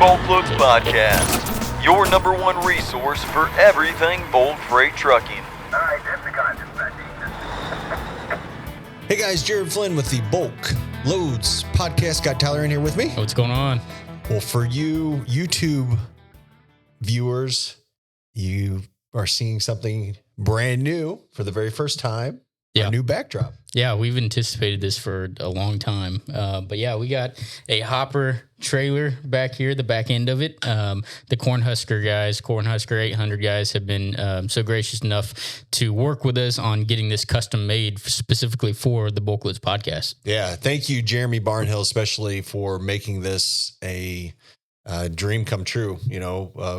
BulkLoads Podcast, your number one resource for everything bulk freight trucking. All right, that's the concept. Hey guys, Jared Flinn with the BulkLoads Podcast. Got Tyler in here with me. What's going on? Well, for you YouTube viewers, you are seeing something brand new for the very first time. Yeah. A new backdrop. Yeah, we've anticipated this for a long time. But yeah, we got a hopper trailer back here, the back end of it. The Cornhusker guys, Cornhusker 800 guys have been so gracious enough to work with us on getting this custom made specifically for the BulkLoads Podcast. Yeah. Thank you, Jeremy Barnhill, especially for making this a dream come true,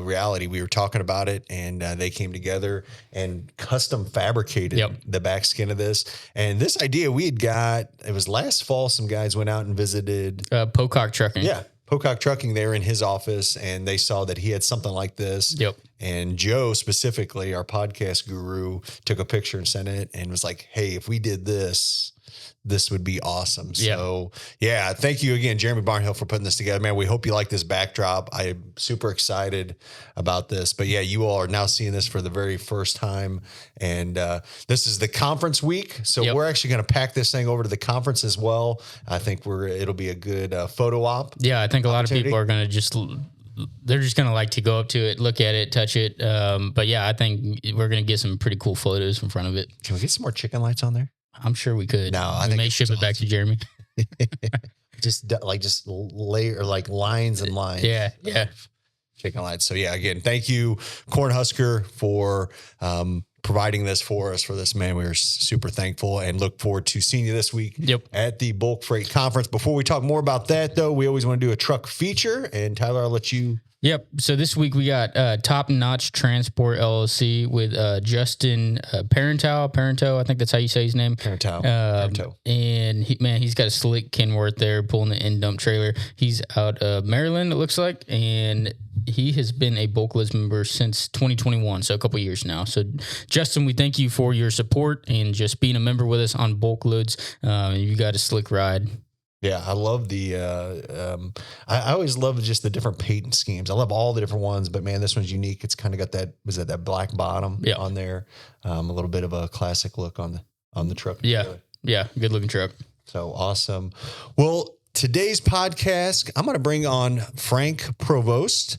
reality. We were talking about it and they came together and custom fabricated the back skin of this. And this idea we had got, it was last fall, some guys went out and visited Pocock Trucking. Yeah. Pocock Trucking, they were in his office and they saw that he had something like this. Yep. And Joe, specifically, our podcast guru, took a picture and sent it and was like, hey, if we did this would be awesome. So yeah, thank you again, Jeremy Barnhill, for putting this together, man. We hope you like this backdrop. I'm super excited about this, but yeah, you all are now seeing this for the very first time. And this is the conference week. So we're actually going to pack this thing over to the conference as well. I think it'll be a good photo op. Yeah. I think a lot of people are going to they're just going to like to go up to it, look at it, touch it. But yeah, I think we're going to get some pretty cool photos in front of it. Can we get some more chicken lights on there? I'm sure we could. No, I think may ship it back to Jeremy. just layer like lines and lines. Yeah. Chicken lights. So yeah, again, thank you, Cornhusker, for providing this for us for this, man. We are super thankful and look forward to seeing you this week at the Bulk Freight Conference. Before we talk more about that, though, we always want to do a truck feature. And Tyler, I'll let you. Yep. So this week we got Top Notch Transport LLC with Justin Parenteau. I think that's how you say his name. Parenteau. And he's got a slick Kenworth there pulling the end dump trailer. He's out of Maryland, it looks like, and he has been a BulkLoads member since 2021, so a couple of years now. So, Justin, we thank you for your support and just being a member with us on BulkLoads. You got a slick ride. Yeah, I love the. I always love just the different patent schemes. I love all the different ones, but man, this one's unique. It's kind of got that black bottom on there, a little bit of a classic look on the truck. Yeah, good looking truck. So awesome. Well, today's podcast, I'm going to bring on Frank Provost.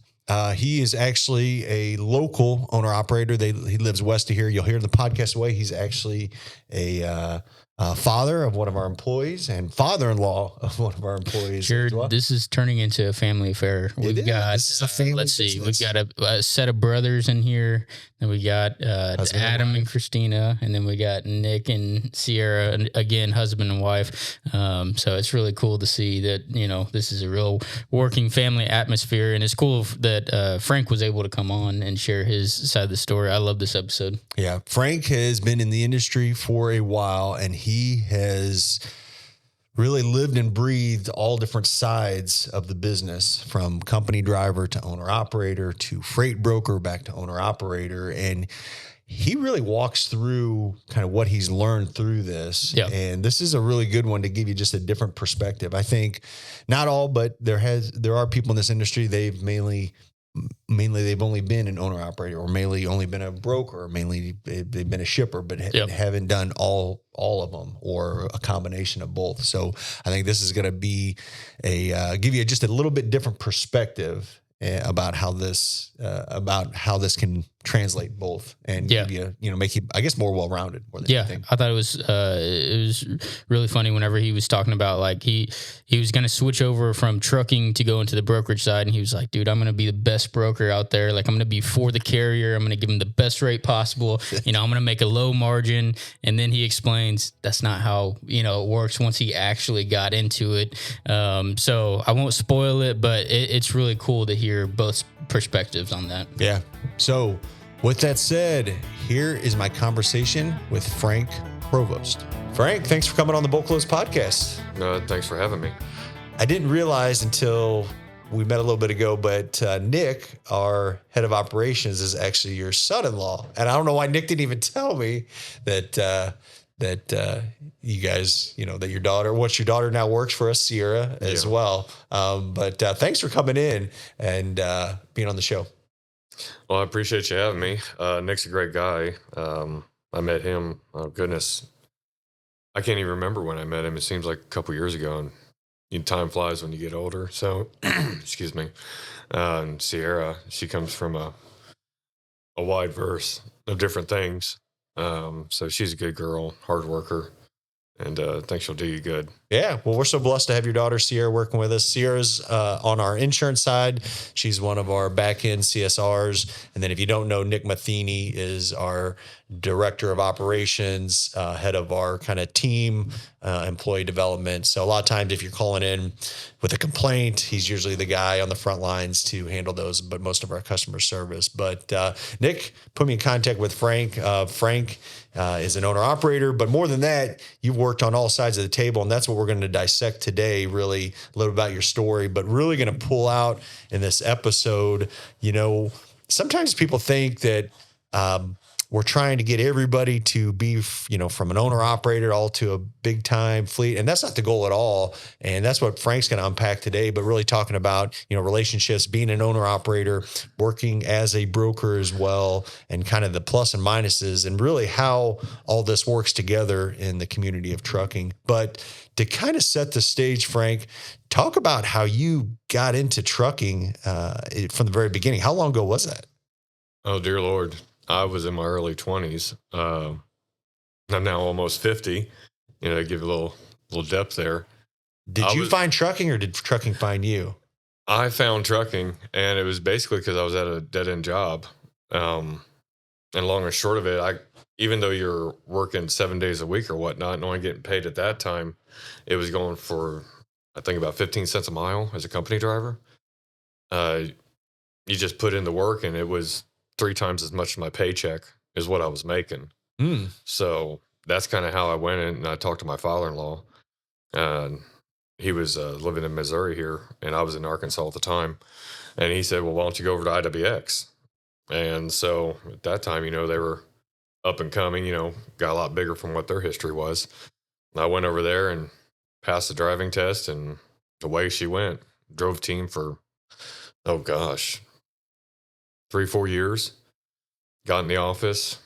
He is actually a local owner operator. He lives west of here. You'll hear in the podcast away. He's actually a father of one of our employees and father-in-law of one of our employees. Sure, this is turning into a family affair. We've got, let's see, we've got a set of brothers in here. Then we got Adam and Christina, and then we got Nick and Sierra, and again, husband and wife. So it's really cool to see that, this is a real working family atmosphere. And it's cool that Frank was able to come on and share his side of the story. I love this episode. Yeah, Frank has been in the industry for a while, and he has really lived and breathed all different sides of the business, from company driver to owner operator to freight broker back to owner operator. And he really walks through kind of what he's learned through this. Yeah. And this is a really good one to give you just a different perspective. I think not all, but there are people in this industry, they've mainly they've only been an owner operator, or mainly only been a broker, or mainly they've been a shipper, but haven't done all of them, or a combination of both. So I think this is going to be give you just a little bit different perspective about how this can translate both and give you, make you, I guess, more well-rounded. More than anything. I thought it was really funny whenever he was talking about, like, he was going to switch over from trucking to go into the brokerage side. And he was like, dude, I'm going to be the best broker out there. Like, I'm going to be for the carrier. I'm going to give him the best rate possible. I'm going to make a low margin. And then he explains that's not how, it works once he actually got into it. So I won't spoil it, but it's really cool to hear both perspectives on that. Yeah. So with that said, here is my conversation with Frank Provost. Frank, thanks for coming on the BulkLoads Podcast. Thanks for having me. I didn't realize until we met a little bit ago, but Nick, our head of operations, is actually your son-in-law. And I don't know why Nick didn't even tell me that that you guys, that your daughter now works for us, Sierra, as well. But thanks for coming in and being on the show. Well, I appreciate you having me. Nick's a great guy. I met him, oh goodness, I can't even remember when I met him. It seems like a couple years ago, and time flies when you get older. So, excuse me. And Sierra, she comes from a wide verse of different things. So she's a good girl, hard worker, and I think she'll do you good. Yeah. Well, we're so blessed to have your daughter, Sierra, working with us. Sierra's on our insurance side. She's one of our back-end CSRs. And then if you don't know, Nick Matheny is our director of operations, head of our kind of team, employee development. So a lot of times if you're calling in with a complaint, he's usually the guy on the front lines to handle those, but most of our customer service. But Nick put me in contact with Frank. Frank is an owner operator, but more than that, you've worked on all sides of the table, and that's what we're going to dissect today, really a little about your story, but really going to pull out in this episode. Sometimes people think that we're trying to get everybody to be, from an owner operator all to a big time fleet. And that's not the goal at all. And that's what Frank's going to unpack today, but really talking about, relationships, being an owner operator, working as a broker as well, and kind of the plus and minuses, and really how all this works together in the community of trucking. But to kind of set the stage, Frank, talk about how you got into trucking from the very beginning. How long ago was that? Oh, dear Lord. I was in my early 20s. I'm now almost 50. Give a little depth there. Did you find trucking, or did trucking find you? I found trucking, and it was basically because I was at a dead-end job. And long and short of it, even though you're working 7 days a week or whatnot, and only getting paid at that time, it was going for, I think, about 15 cents a mile as a company driver. You just put in the work, and it was 3 times as much of my paycheck is what I was making. So that's kind of how I went in, and I talked to my father-in-law, and he was living in Missouri here, and I was in Arkansas at the time. And he said, well, why don't you go over to IWX? And so at that time, they were up and coming, got a lot bigger from what their history was. And I went over there and passed the driving test, and away she went. Drove team for, 3-4 years, got in the office,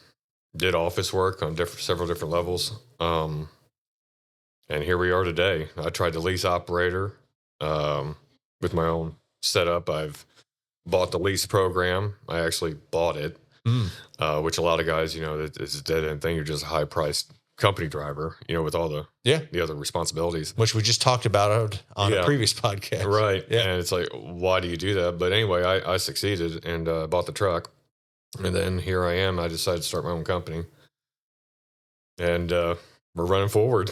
did office work on several different levels. And here we are today. I tried to lease operator with my own setup. I've bought the lease program. I actually bought it, which a lot of guys, it's a dead end thing. You're just a high priced company driver, with all the other responsibilities, which we just talked about on a previous podcast. Right. Yeah. And it's like, why do you do that? But anyway, I succeeded and bought the truck. And then here I am. I decided to start my own company. And we're running forward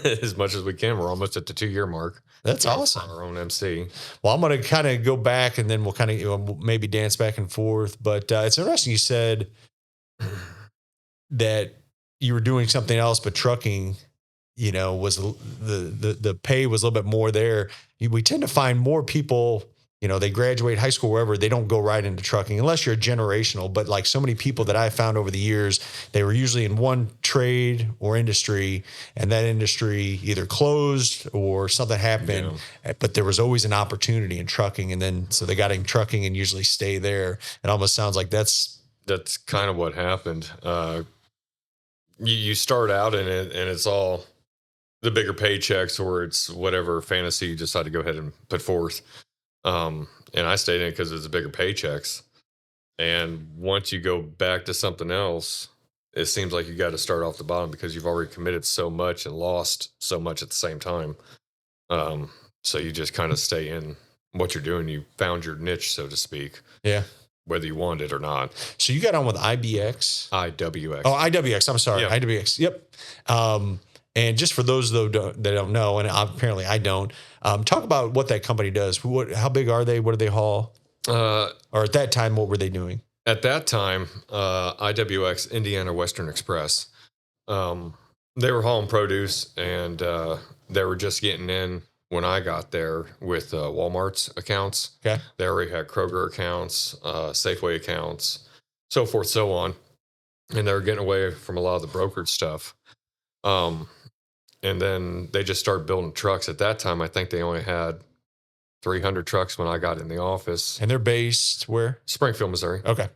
as much as we can. We're almost at the 2-year mark. That's awesome. Our own MC. Well, I'm going to kind of go back, and then we'll kind of maybe dance back and forth. But it's interesting you said that you were doing something else, but trucking, was the pay was a little bit more there. We tend to find more people, they graduate high school, wherever, they don't go right into trucking unless you're generational. But like so many people that I found over the years, they were usually in one trade or industry, and that industry either closed or something happened, but there was always an opportunity in trucking. And then, so they got in trucking and usually stay there. It almost sounds like that's kind of what happened. You start out in it, and it's all the bigger paychecks, or it's whatever fantasy you decide to go ahead and put forth. And I stayed in it because it's the bigger paychecks. And once you go back to something else, it seems like you got to start off the bottom because you've already committed so much and lost so much at the same time. So you just kind of stay in what you're doing. You found your niche, so to speak. Yeah. Whether you want it or not. So you got on with IWX. Oh, IWX. I'm sorry. Yeah. IWX. Yep. And just for those though that don't know, and apparently I don't, talk about what that company does. How big are they? What do they haul? Or at that time, what were they doing? At that time, IWX, Indiana Western Express, they were hauling produce, and they were just getting in when I got there with Walmart's accounts. Okay. They already had Kroger accounts, Safeway accounts, so forth, so on. And they were getting away from a lot of the brokerage stuff. And then they just started building trucks. At that time, I think they only had 300 trucks when I got in the office. And they're based where? Springfield, Missouri. Okay.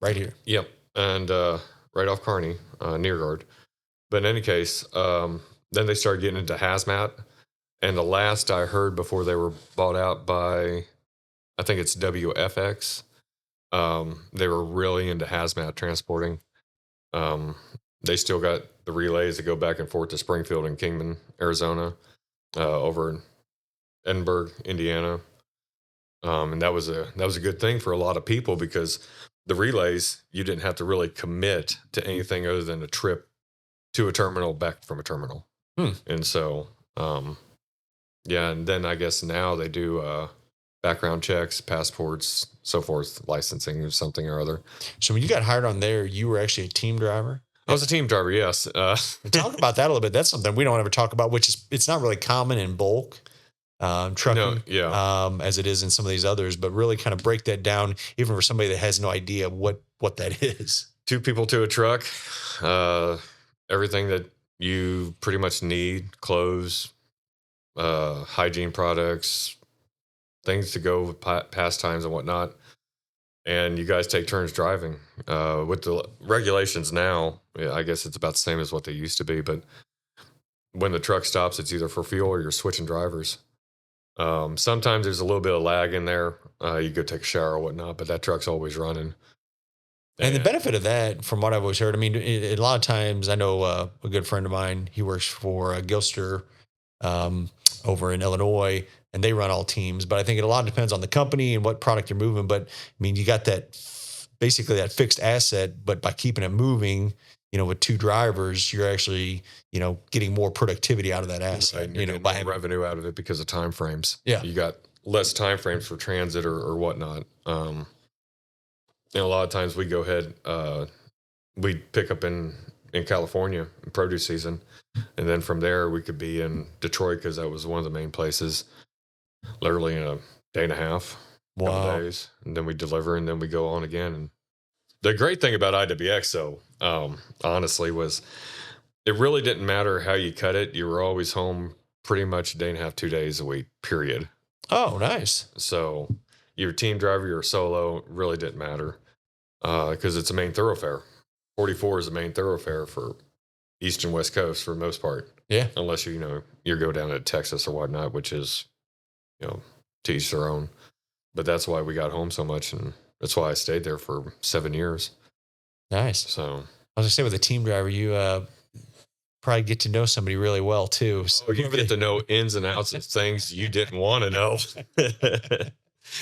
Right here. Yep. And right off Kearney, near guard. But in any case, then they started getting into hazmat. And the last I heard before they were bought out by, I think it's WFX, they were really into hazmat transporting. They still got the relays that go back and forth to Springfield and Kingman, Arizona, over in Edinburgh, Indiana. And that was a good thing for a lot of people because the relays, you didn't have to really commit to anything other than a trip to a terminal back from a terminal. And so, yeah, and then I guess now they do background checks, passports, so forth, licensing or something or other. So when you got hired on there, you were actually a team driver? I was a team driver, yes. Talk about that a little bit. That's something we don't ever talk about, which is, it's not really common in bulk trucking, as it is in some of these others, but really kind of break that down, even for somebody that has no idea what that is. 2 people to a truck, everything that you pretty much need, clothes, hygiene products, things to go with pastimes and whatnot. And you guys take turns driving. With the regulations now, I guess it's about the same as what they used to be. But when the truck stops, it's either for fuel or you're switching drivers. Sometimes there's a little bit of lag in there. You go take a shower or whatnot, but that truck's always running. And the benefit of that, from what I've always heard, I mean, a lot of times I know a good friend of mine, he works for Gilster over in Illinois, and they run all teams. But I think it a lot depends on the company and what product you're moving. But I mean, you got that basically that fixed asset, but by keeping it moving, with 2 drivers, you're actually, getting more productivity out of that asset, right. By revenue out of it because of time frames. Yeah. You got less time frames for transit or whatnot. And a lot of times we go ahead, we pick up in California in produce season. And then from there, we could be in Detroit because that was one of the main places, literally in a day and a half, couple days. And then we deliver and then we go on again. And the great thing about IWX, though, honestly, was it really didn't matter how you cut it. You were always home pretty much a day and a half, 2 days a week, period. Oh, nice. So you're a team driver, you're a solo, really didn't matter because it's a main thoroughfare. 44 is the main thoroughfare for East and West Coast for the most part. Yeah. Unless you go down to Texas or whatnot, which is, to each their own. But that's why we got home so much. And that's why I stayed there for 7 years. Nice. So I was gonna say, with a team driver, you probably get to know somebody really well too. So you get to know ins and outs of things you didn't want to know.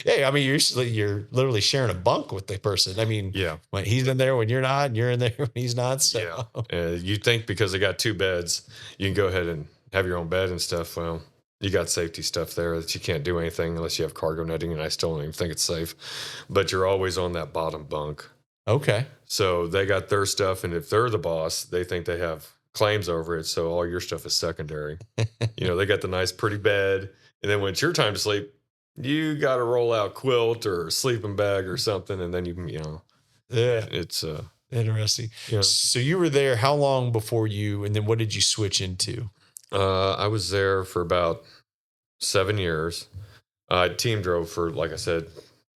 Yeah, I mean, you're literally sharing a bunk with the person. I mean, yeah, when he's in there when you're not, and you're in there when he's not. So. Yeah, you think because they got 2 beds, you can go ahead and have your own bed and stuff. Well, you got safety stuff there that you can't do anything unless you have cargo netting, and I still don't even think it's safe. But you're always on that bottom bunk. Okay. So they got their stuff, and if they're the boss, they think they have claims over it. So all your stuff is secondary. They got the nice, pretty bed, and then when it's your time to sleep, you got to roll out quilt or sleeping bag or something, and then yeah, it's interesting. So you were there how long before and then what did you switch into? I was there for about 7 years. I team drove for, like I said,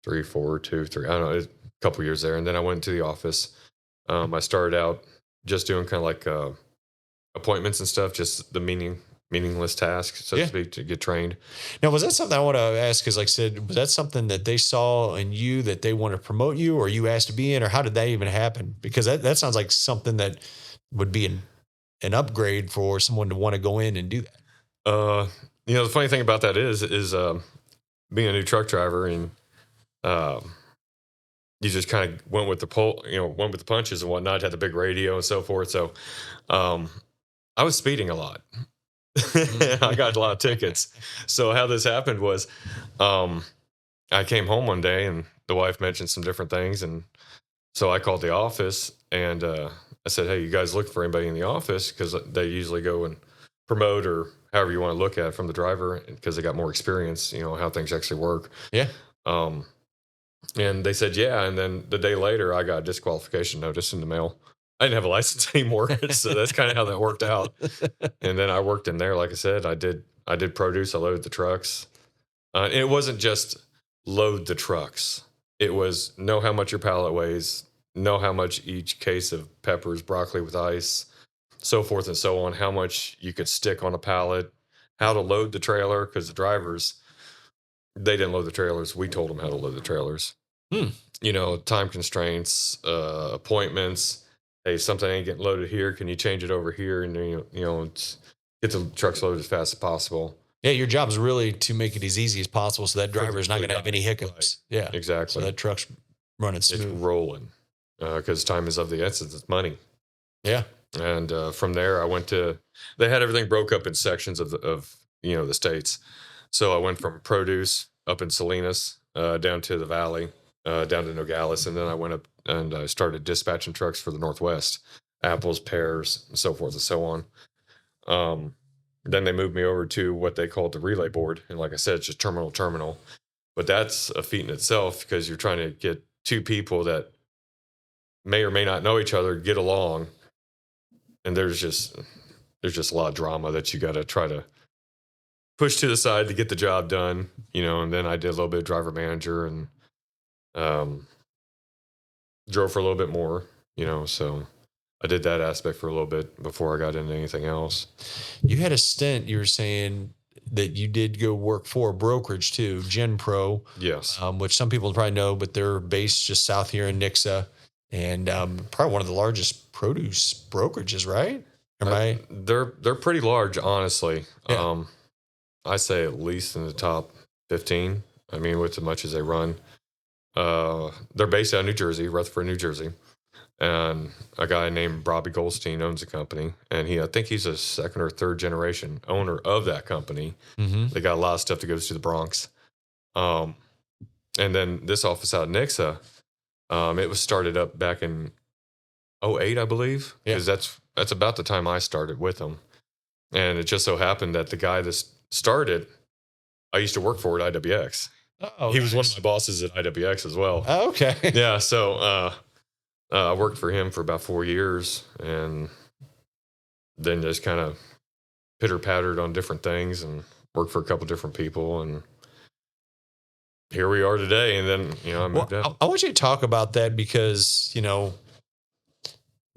3, 4, 2, 3. I don't know, a couple years there, and then I went to the office. I started out just doing kind of like appointments and stuff, just the meaningless tasks, so to speak, to get trained. Now, was that something I want to ask? Because, like I said, was that something that they saw in you that they want to promote you, or you asked to be in, or how did that even happen? Because that sounds like something that would be an upgrade for someone to want to go in and do that. The funny thing about that is being a new truck driver, and you just kind of went with the punches and whatnot. Had the big radio and so forth. So I was speeding a lot. I got a lot of tickets. So how this happened was, I came home one day and the wife mentioned some different things, and so I called the office and I said, "Hey, you guys look for anybody in the office?" Because they usually go and promote, or however you want to look at it, from the driver, because they got more experience, how things actually work. Yeah. And they said, yeah. And then the day later, I got a disqualification notice in the mail I didn't have a license anymore. So that's kind of how that worked out. And then I worked in there. Like I said, I did produce. I loaded the trucks. And it wasn't just load the trucks. It was know how much your pallet weighs, know how much each case of peppers, broccoli with ice, so forth and so on, how much you could stick on a pallet, how to load the trailer, because the drivers, they didn't load the trailers. We told them how to load the trailers. You know, time constraints, appointments. Hey, something ain't getting loaded here. Can you change it over here? And, get the trucks loaded as fast as possible. Yeah, your job is really to make it as easy as possible so that driver is not going to have any hiccups. Right. Yeah, exactly. So that truck's running smooth. It's rolling because time is of the essence. It's money. Yeah. And from there, I went to, they had everything broke up in sections of the states. So I went from produce up in Salinas down to the valley, down to Nogales. And then I went up and I started dispatching trucks for the Northwest, apples, pears, and so forth and so on. Then they moved me over to what they called the relay board. And like I said, it's just terminal to terminal. But that's a feat in itself because you're trying to get two people that may or may not know each other, get along. And there's just a lot of drama that you got to try to push to the side to get the job done, and then I did a little bit of driver manager and drove for a little bit more, so I did that aspect for a little bit before I got into anything else. You had a stint, you were saying that you did go work for a brokerage too, GenPro. Yes. Which some people probably know, but they're based just south here in Nixa and probably one of the largest produce brokerages, right? They're pretty large, honestly. Yeah. I say at least in the top 15. I mean, with as much as they run. They're based out of New Jersey, Rutherford, New Jersey. And a guy named Bobby Goldstein owns the company. And I think he's a second or third generation owner of that company. Mm-hmm. They got a lot of stuff that goes to the Bronx. And then this office out in Nixa, it was started up back in 2008, I believe. Because that's about the time I started with them. And it just so happened that the guy that started, I used to work for at IWX. Oh, he was one of my bosses at IWX as well. Oh, okay. Yeah, so I worked for him for about 4 years and then just kind of pitter-pattered on different things and worked for a couple different people. And here we are today. And then, I moved out. I want you to talk about that because,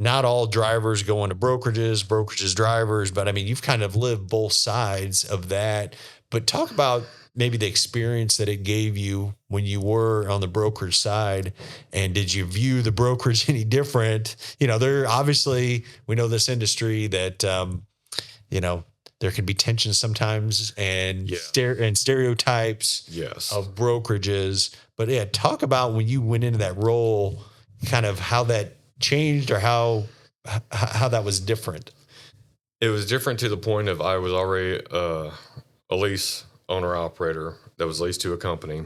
not all drivers go into brokerages drivers, but I mean, you've kind of lived both sides of that. But talk about maybe the experience that it gave you when you were on the brokerage side, and did you view the brokerage any different? There obviously, we know this industry that, there can be tension sometimes and stereotypes of brokerages. But talk about when you went into that role, kind of how that changed or how that was different. It was different to the point of I was already a lease owner operator that was leased to a company.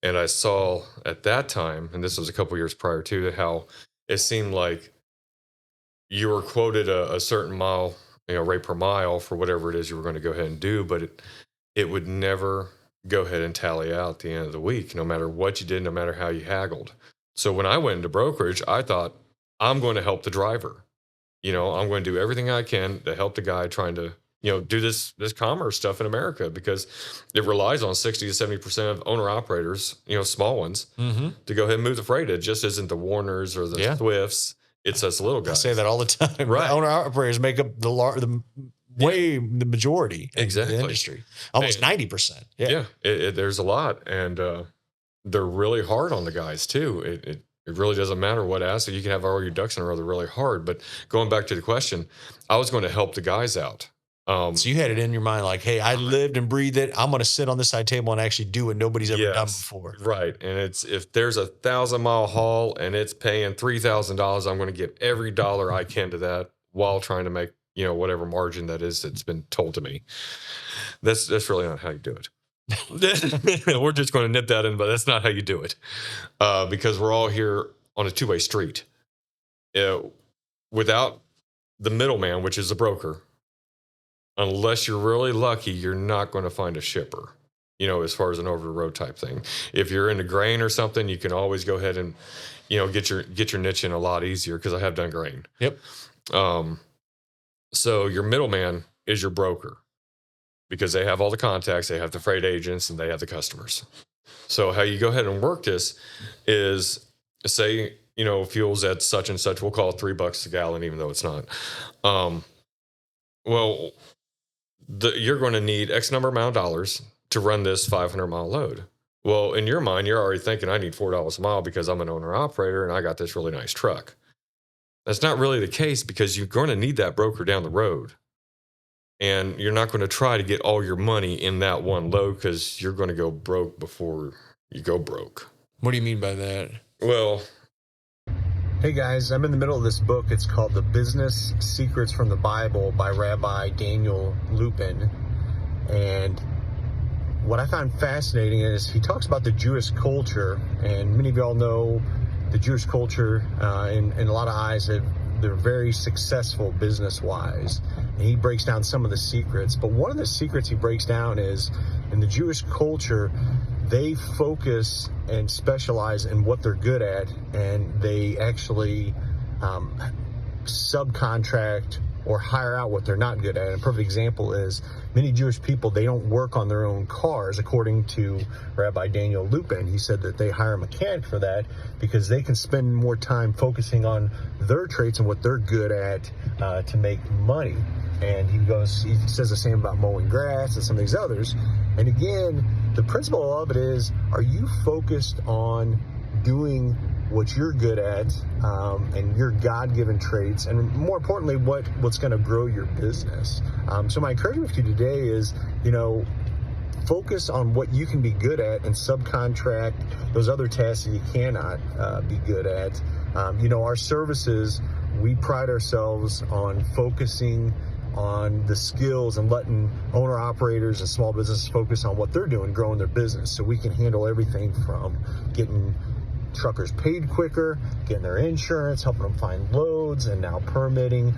And I saw at that time, and this was a couple years prior to, how it seemed like you were quoted a certain mile, rate per mile for whatever it is you were going to go ahead and do, but it would never go ahead and tally out at the end of the week, no matter what you did, no matter how you haggled. So when I went into brokerage, I thought, I'm going to help the driver. I'm going to do everything I can to help the guy trying to, do this commerce stuff in America, because it relies on 60 to 70% of owner operators, small ones, to go ahead and move the freight. It just isn't the Warners or the Swifts. It's us little guys. I say that all the time. Right. Owner operators make up the majority of the industry. Almost 90%. Yeah. There's a lot. And they're really hard on the guys too. It really doesn't matter what asset. You can have all your ducks in a row. They're really hard. But going back to the question, I was going to help the guys out. So you had it in your mind like, hey, I lived and breathed it. I'm going to sit on this side table and actually do what nobody's ever done before. Right. And it's, if there's a 1,000-mile haul and it's paying $3,000, I'm going to give every dollar I can to that while trying to make, whatever margin that is that's been told to me. That's really not how you do it. We're just going to nip that in, but that's not how you do it. Because we're all here on a two-way street. Without the middleman, which is the broker, unless you're really lucky, you're not going to find a shipper. as far as an over the road type thing. If you're into grain or something, you can always go ahead and, get your niche in a lot easier, because I have done grain. Yep. So your middleman is your broker, because they have all the contacts, they have the freight agents, and they have the customers. So how you go ahead and work this is, say, fuel's at such and such, we'll call it $3 a gallon, even though it's not. Well, you're going to need X number amount of dollars to run this 500-mile load. Well, in your mind, you're already thinking, I need $4 a mile because I'm an owner-operator and I got this really nice truck. That's not really the case, because you're going to need that broker down the road. And you're not going to try to get all your money in that one load, because you're going to go broke before you go broke. What do you mean by that? Well, hey guys, I'm in the middle of this book. It's called The Business Secrets from the Bible by Rabbi Daniel Lupin. And what I found fascinating is he talks about the Jewish culture, and many of y'all know the Jewish culture in a lot of eyes, they're very successful business-wise. And he breaks down some of the secrets. But one of the secrets he breaks down is, in the Jewish culture, they focus and specialize in what they're good at, and they actually subcontract or hire out what they're not good at. And a perfect example is many Jewish people, they don't work on their own cars. According to Rabbi Daniel Lupin, he said that they hire a mechanic for that, because they can spend more time focusing on their traits and what they're good at to make money. And he says the same about mowing grass and some of these others. And again, the principle of it is, are you focused on doing what you're good at, and your God-given traits, and more importantly, what's going to grow your business? So my encouragement to you today is, focus on what you can be good at and subcontract those other tasks that you cannot be good at. Our services, we pride ourselves on focusing on the skills and letting owner-operators and small businesses focus on what they're doing, growing their business, so we can handle everything from getting truckers paid quicker, getting their insurance, helping them find loads, and now permitting.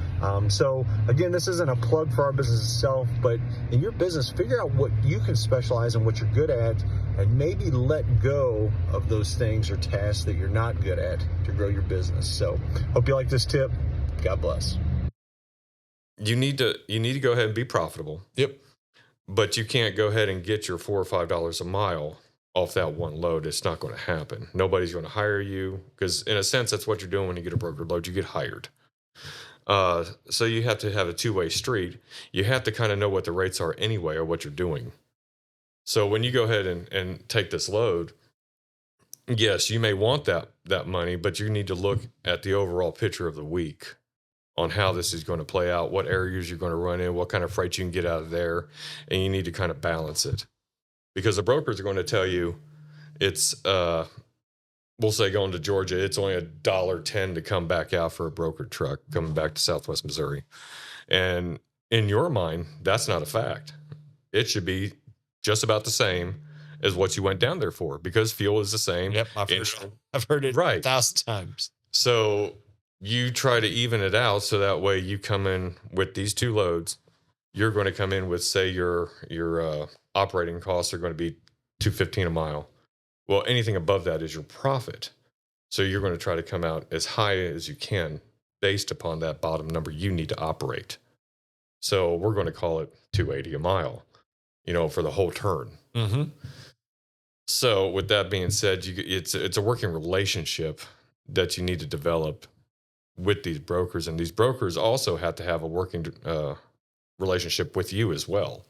So again, this isn't a plug for our business itself, but in your business, figure out what you can specialize in, what you're good at, and maybe let go of those things or tasks that you're not good at to grow your business. So hope you like this tip. God bless. You need to go ahead and be profitable. Yep. But you can't go ahead and get your $4 or $5 a mile off that one load. It's not going to happen. Nobody's going to hire you, because in a sense, that's what you're doing when you get a brokered load. You get hired. So you have to have a two-way street. You have to kind of know what the rates are anyway, or what you're doing. So when you go ahead and take this load, yes, you may want that money, but you need to look at the overall picture of the week on how this is going to play out, what areas you're going to run in, what kind of freight you can get out of there, and you need to kind of balance it. Because the brokers are going to tell you it's, we'll say going to Georgia, it's only $1.10 to come back out for a brokered truck coming back to Southwest Missouri. And in your mind, that's not a fact. It should be just about the same as what you went down there for, because fuel is the same. Yep, I've heard it right 1,000 times. So you try to even it out, so that way you come in with these two loads. You're going to come in with, say, your operating costs are going to be $2.15 a mile. Well, anything above that is your profit. So you're going to try to come out as high as you can based upon that bottom number you need to operate. So we're going to call it $2.80 a mile, for the whole turn. Mm-hmm. So with that being said, it's a working relationship that you need to develop with these brokers, and these brokers also have to have a working relationship with you as well,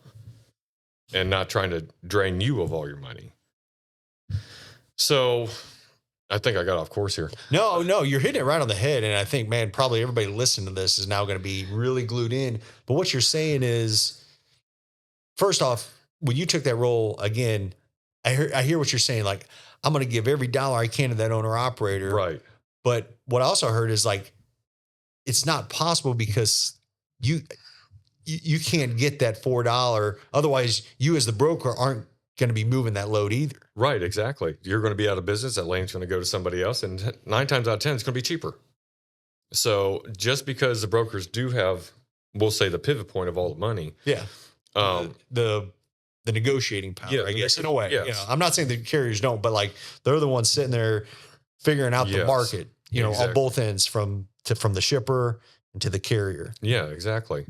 and not trying to drain you of all your money. So I think I got off course here. No, you're hitting it right on the head. And I think, man, probably everybody listening to this is now going to be really glued in. But what you're saying is, first off, when you took that role, again, I hear what you're saying. Like, I'm going to give every dollar I can to that owner operator. Right. But what I also heard is, like, it's not possible, because you can't get that $4. Otherwise, you as the broker aren't going to be moving that load either. Right, exactly. You're going to be out of business. That lane's going to go to somebody else, and 9 times out of 10, it's going to be cheaper. So just because the brokers do have, we'll say, the pivot point of all the money. Yeah. The the negotiating power, Yeah, I guess, in a way. yes. You know, I'm not saying the carriers don't, but like they're the ones sitting there figuring out the Yes, market, you know, on exactly. both ends from the shipper and to the carrier. Yeah, exactly.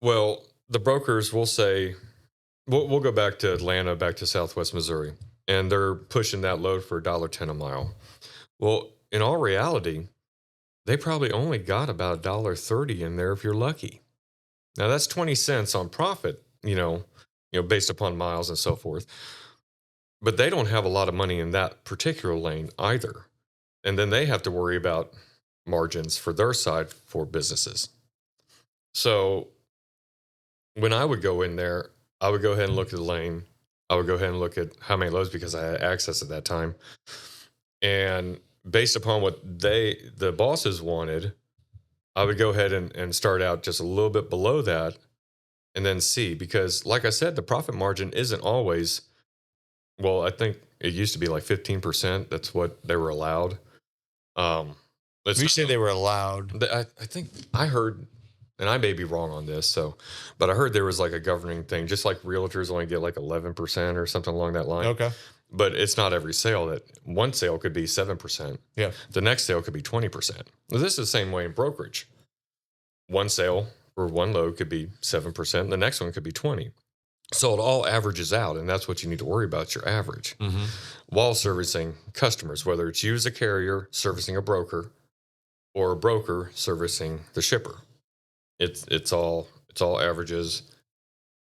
Well, the brokers will say, we'll go back to Atlanta, back to Southwest Missouri, and they're pushing that load for $1.10 a mile. Well, in all reality, they probably only got about $1.30 in there if you're lucky. Now that's 20 cents on profit, based upon miles and so forth. But they don't have a lot of money in that particular lane either. And then they have to worry about margins for their side for businesses. So when I would go in there, I would go ahead and look at the lane. I would go ahead and look at how many loads because I had access at that time. And based upon what the bosses wanted, I would go ahead and start out just a little bit below that and then see. Because like I said, the profit margin isn't always, well, I think it used to be like 15%. That's what they were allowed. You say they were allowed. I think I heard, and I may be wrong on this, but I heard there was like a governing thing, just like realtors only get like 11% or something along that line. Okay. But it's not every sale. That one sale could be 7%. Yeah. The next sale could be 20%. Well, this is the same way in brokerage. One sale for one load could be 7%. And the next one could be 20. So it all averages out, and that's what you need to worry about, your average. Mm-hmm. While servicing customers, whether it's you as a carrier servicing a broker or a broker servicing the shipper. It's all averages,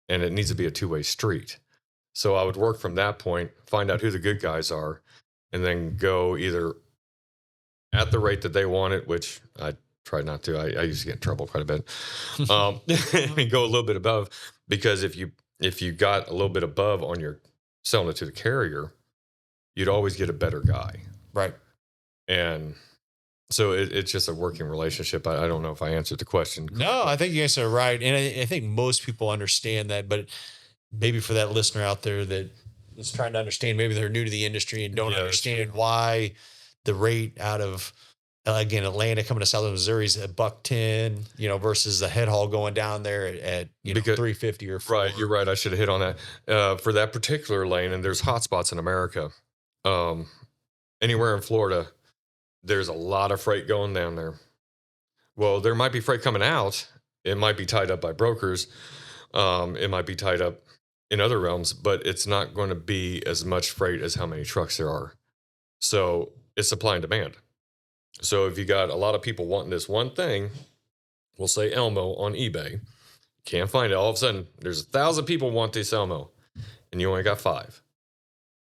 and it needs to be a two-way street. So I would work from that point, find out who the good guys are, and then go either at the rate that they wanted, which I try not to. I used to get in trouble quite a bit. And go a little bit above, because if you got a little bit above on your selling it to the carrier, you'd always get a better guy. Right. And so it's just a working relationship. I don't know if I answered the question. No, I think you answered it right. And I think most people understand that, but maybe for that listener out there that is trying to understand, maybe they're new to the industry and don't understand why the rate out of, again, Atlanta coming to Southern Missouri is at $1.10, versus the head haul going down there at $3.50 or $4. Right. You're right. I should have hit on that for that particular lane. And there's hot spots in America. Anywhere in Florida, there's a lot of freight going down there. Well, there might be freight coming out. It might be tied up by brokers. It might be tied up in other realms, but it's not going to be as much freight as how many trucks there are. So it's supply and demand. So if you got a lot of people wanting this one thing, we'll say Elmo on eBay, can't find it. All of a sudden, there's 1,000 people want this Elmo, and you only got 5.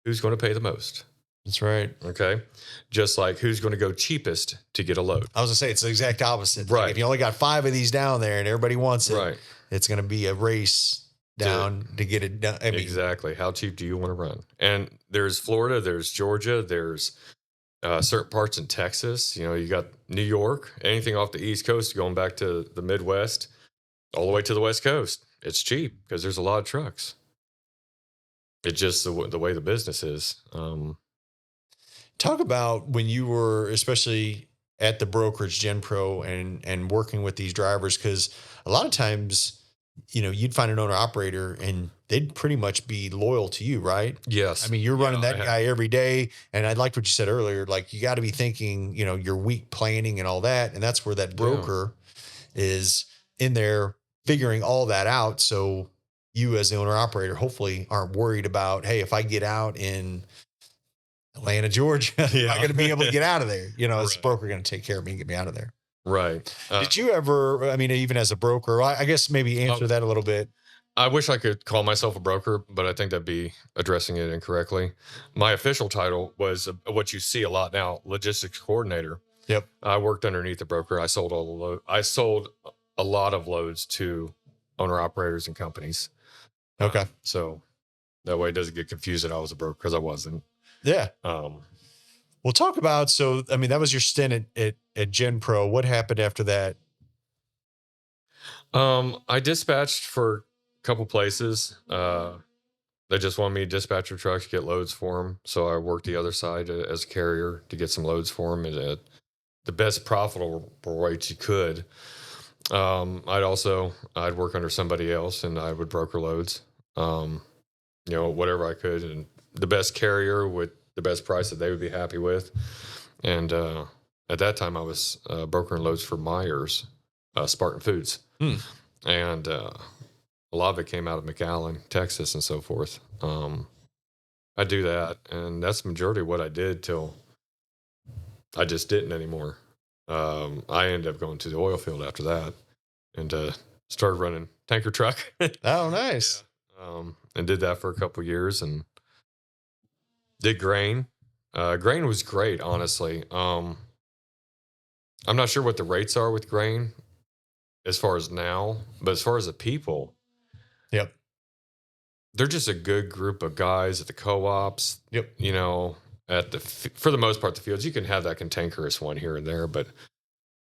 Who's going to pay the most? That's right. Okay. Just like who's going to go cheapest to get a load. I was going to say, it's the exact opposite. Right. Like if you only got 5 of these down there and everybody wants it, Right. It's going to be a race down to get it done. I mean, Exactly. How cheap do you want to run? And there's Florida, there's Georgia, there's certain parts in Texas. You got New York, anything off the East Coast going back to the Midwest, all the way to the West Coast. It's cheap because there's a lot of trucks. It's just the way the business is. Talk about when you were, especially at the brokerage GenPro and working with these drivers, because a lot of times, you'd find an owner operator and they'd pretty much be loyal to you, right? Yes. I mean, you're running that guy every day. And I liked what you said earlier, like you got to be thinking, your week planning and all that. And that's where that broker is in there figuring all that out. So you as the owner operator, hopefully aren't worried about, hey, if I get out in Atlanta, Georgia, I'm not going to be able to get out of there. Is the broker going to take care of me and get me out of there? Right. Did you ever, even as a broker, I guess maybe answer that a little bit. I wish I could call myself a broker, but I think that'd be addressing it incorrectly. My official title was what you see a lot now, logistics coordinator. Yep. I worked underneath the broker. I sold I sold a lot of loads to owner operators and companies. Okay. So that way it doesn't get confused that I was a broker, because I wasn't. Yeah. We'll talk about, that was your stint at GenPro. What happened after that? I dispatched for a couple places. They just wanted me to dispatch their trucks, get loads for them. So I worked the other side as a carrier to get some loads for them at the best profitable rates you could. I'd work under somebody else and I would broker loads. whatever I could, and the best carrier with the best price that they would be happy with. And at that time, I was brokering loads for Myers, Spartan Foods. And a lot of it came out of McAllen, Texas, and so forth. I do that, and that's the majority of what I did till I just didn't anymore. I ended up going to the oil field after that, and started running tanker truck. Oh, nice. And did that for a couple of years, and did grain. Grain was great, honestly. I'm not sure what the rates are with grain as far as now, but as far as the people, Yep. they're just a good group of guys at the co-ops. Yep. For the most part, the fields, you can have that cantankerous one here and there, but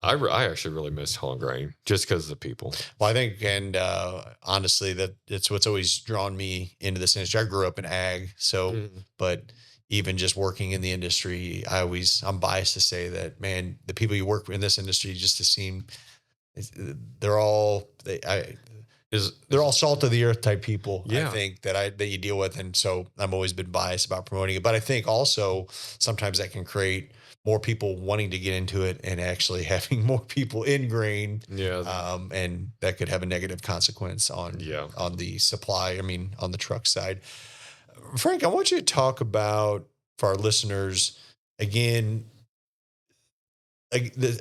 I actually really miss hauling grain just because of the people. Well, I think, and honestly, that it's what's always drawn me into this industry. I grew up in ag, but even just working in the industry, I'm biased to say that, man, the people you work with in this industry just to seem, they're all salt of the earth type people. Yeah. I think that you deal with, and so I've always been biased about promoting it. But I think also sometimes that can create more people wanting to get into it and actually having more people in grain. Yeah. And that could have a negative consequence on the supply. I mean, on the truck side. Frank, I want you to talk about, for our listeners, again,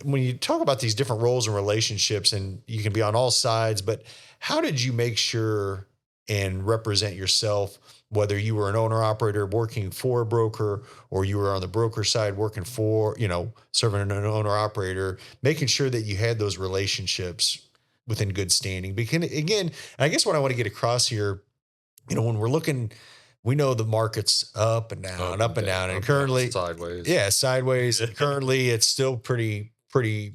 when you talk about these different roles and relationships, and you can be on all sides, but how did you make sure and represent yourself, whether you were an owner operator working for a broker or you were on the broker side working for, serving an owner operator, making sure that you had those relationships within good standing? Because again, I guess what I want to get across here, when we're looking, we know the market's up and down, and currently sideways. Yeah, sideways. And currently it's still pretty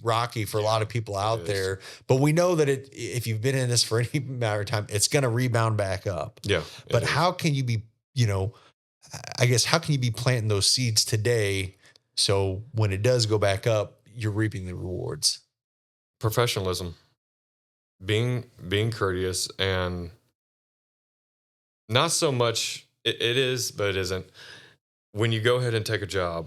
rocky for a lot of people out there. But we know that if you've been in this for any matter of time, it's going to rebound back up. Yeah. But how can you be, how can you be planting those seeds today so when it does go back up, you're reaping the rewards? Professionalism, being courteous, and not so much. It is, but it isn't. When you go ahead and take a job,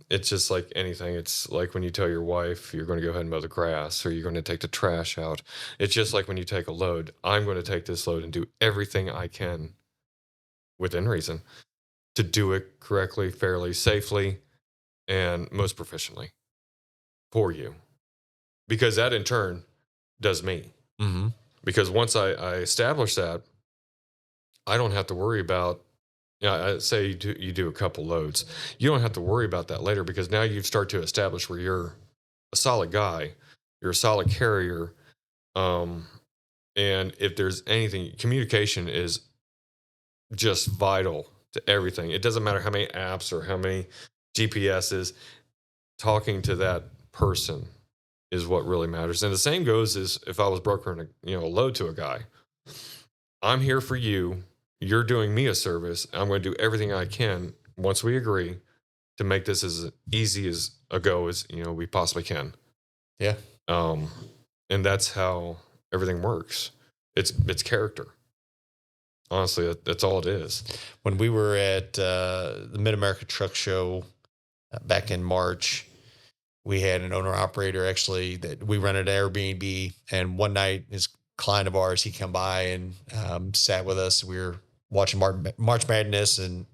it's just like anything. It's like when you tell your wife you're going to go ahead and mow the grass, or you're going to take the trash out. It's just like when you take a load. I'm going to take this load and do everything I can within reason to do it correctly, fairly, safely, and most proficiently for you. Because that in turn does me. Mm-hmm. Because once I establish that, I don't have to worry about, I say you do a couple loads. You don't have to worry about that later, because now you start to establish where you're a solid guy, you're a solid carrier. And if there's anything, communication is just vital to everything. It doesn't matter how many apps or how many GPSs, talking to that person is what really matters. And the same goes as if I was brokering a load to a guy. I'm here for you. You're doing me a service. I'm going to do everything I can, once we agree, to make this as easy as a go as we possibly can. Yeah. And that's how everything works. It's character. Honestly, that's all it is. When we were at the Mid-America Truck Show back in March, we had an owner operator actually that we rented an Airbnb, and one night his client of ours, he come by and sat with us. We were watching March Madness and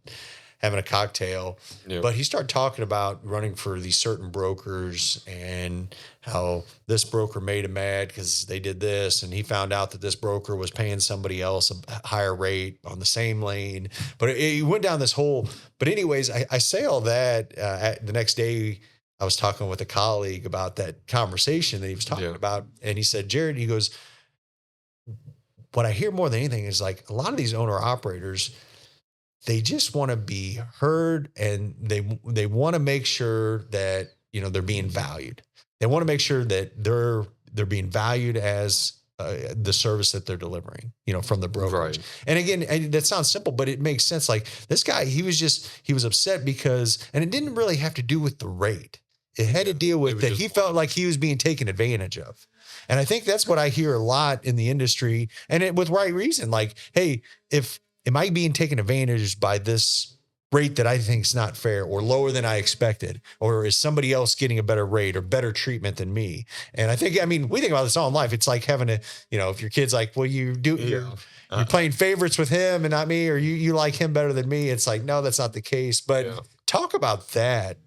having a cocktail. Yep. But he started talking about running for these certain brokers and how this broker made him mad because they did this. And he found out that this broker was paying somebody else a higher rate on the same lane. But it went down this whole, but anyways, I say all that the next day. I was talking with a colleague about that conversation that he was talking about. And he said, Jared, he goes, what I hear more than anything is like a lot of these owner operators, they just want to be heard, and they want to make sure that, they're being valued. They want to make sure that they're being valued as the service that they're delivering, from the brokerage. Right. And again, that sounds simple, but it makes sense. Like this guy, he was upset because, and it didn't really have to do with the rate. it had to deal It with was that just he felt like he was being taken advantage of. And I think that's what I hear a lot in the industry, and with right reason. Like, hey, am I being taken advantage by this rate that I think is not fair or lower than I expected? Or is somebody else getting a better rate or better treatment than me? And I mean, we think about this all in life. It's like having if your kid's like, well, you're playing favorites with him and not me, or you like him better than me. It's like, no, that's not the case. But talk about that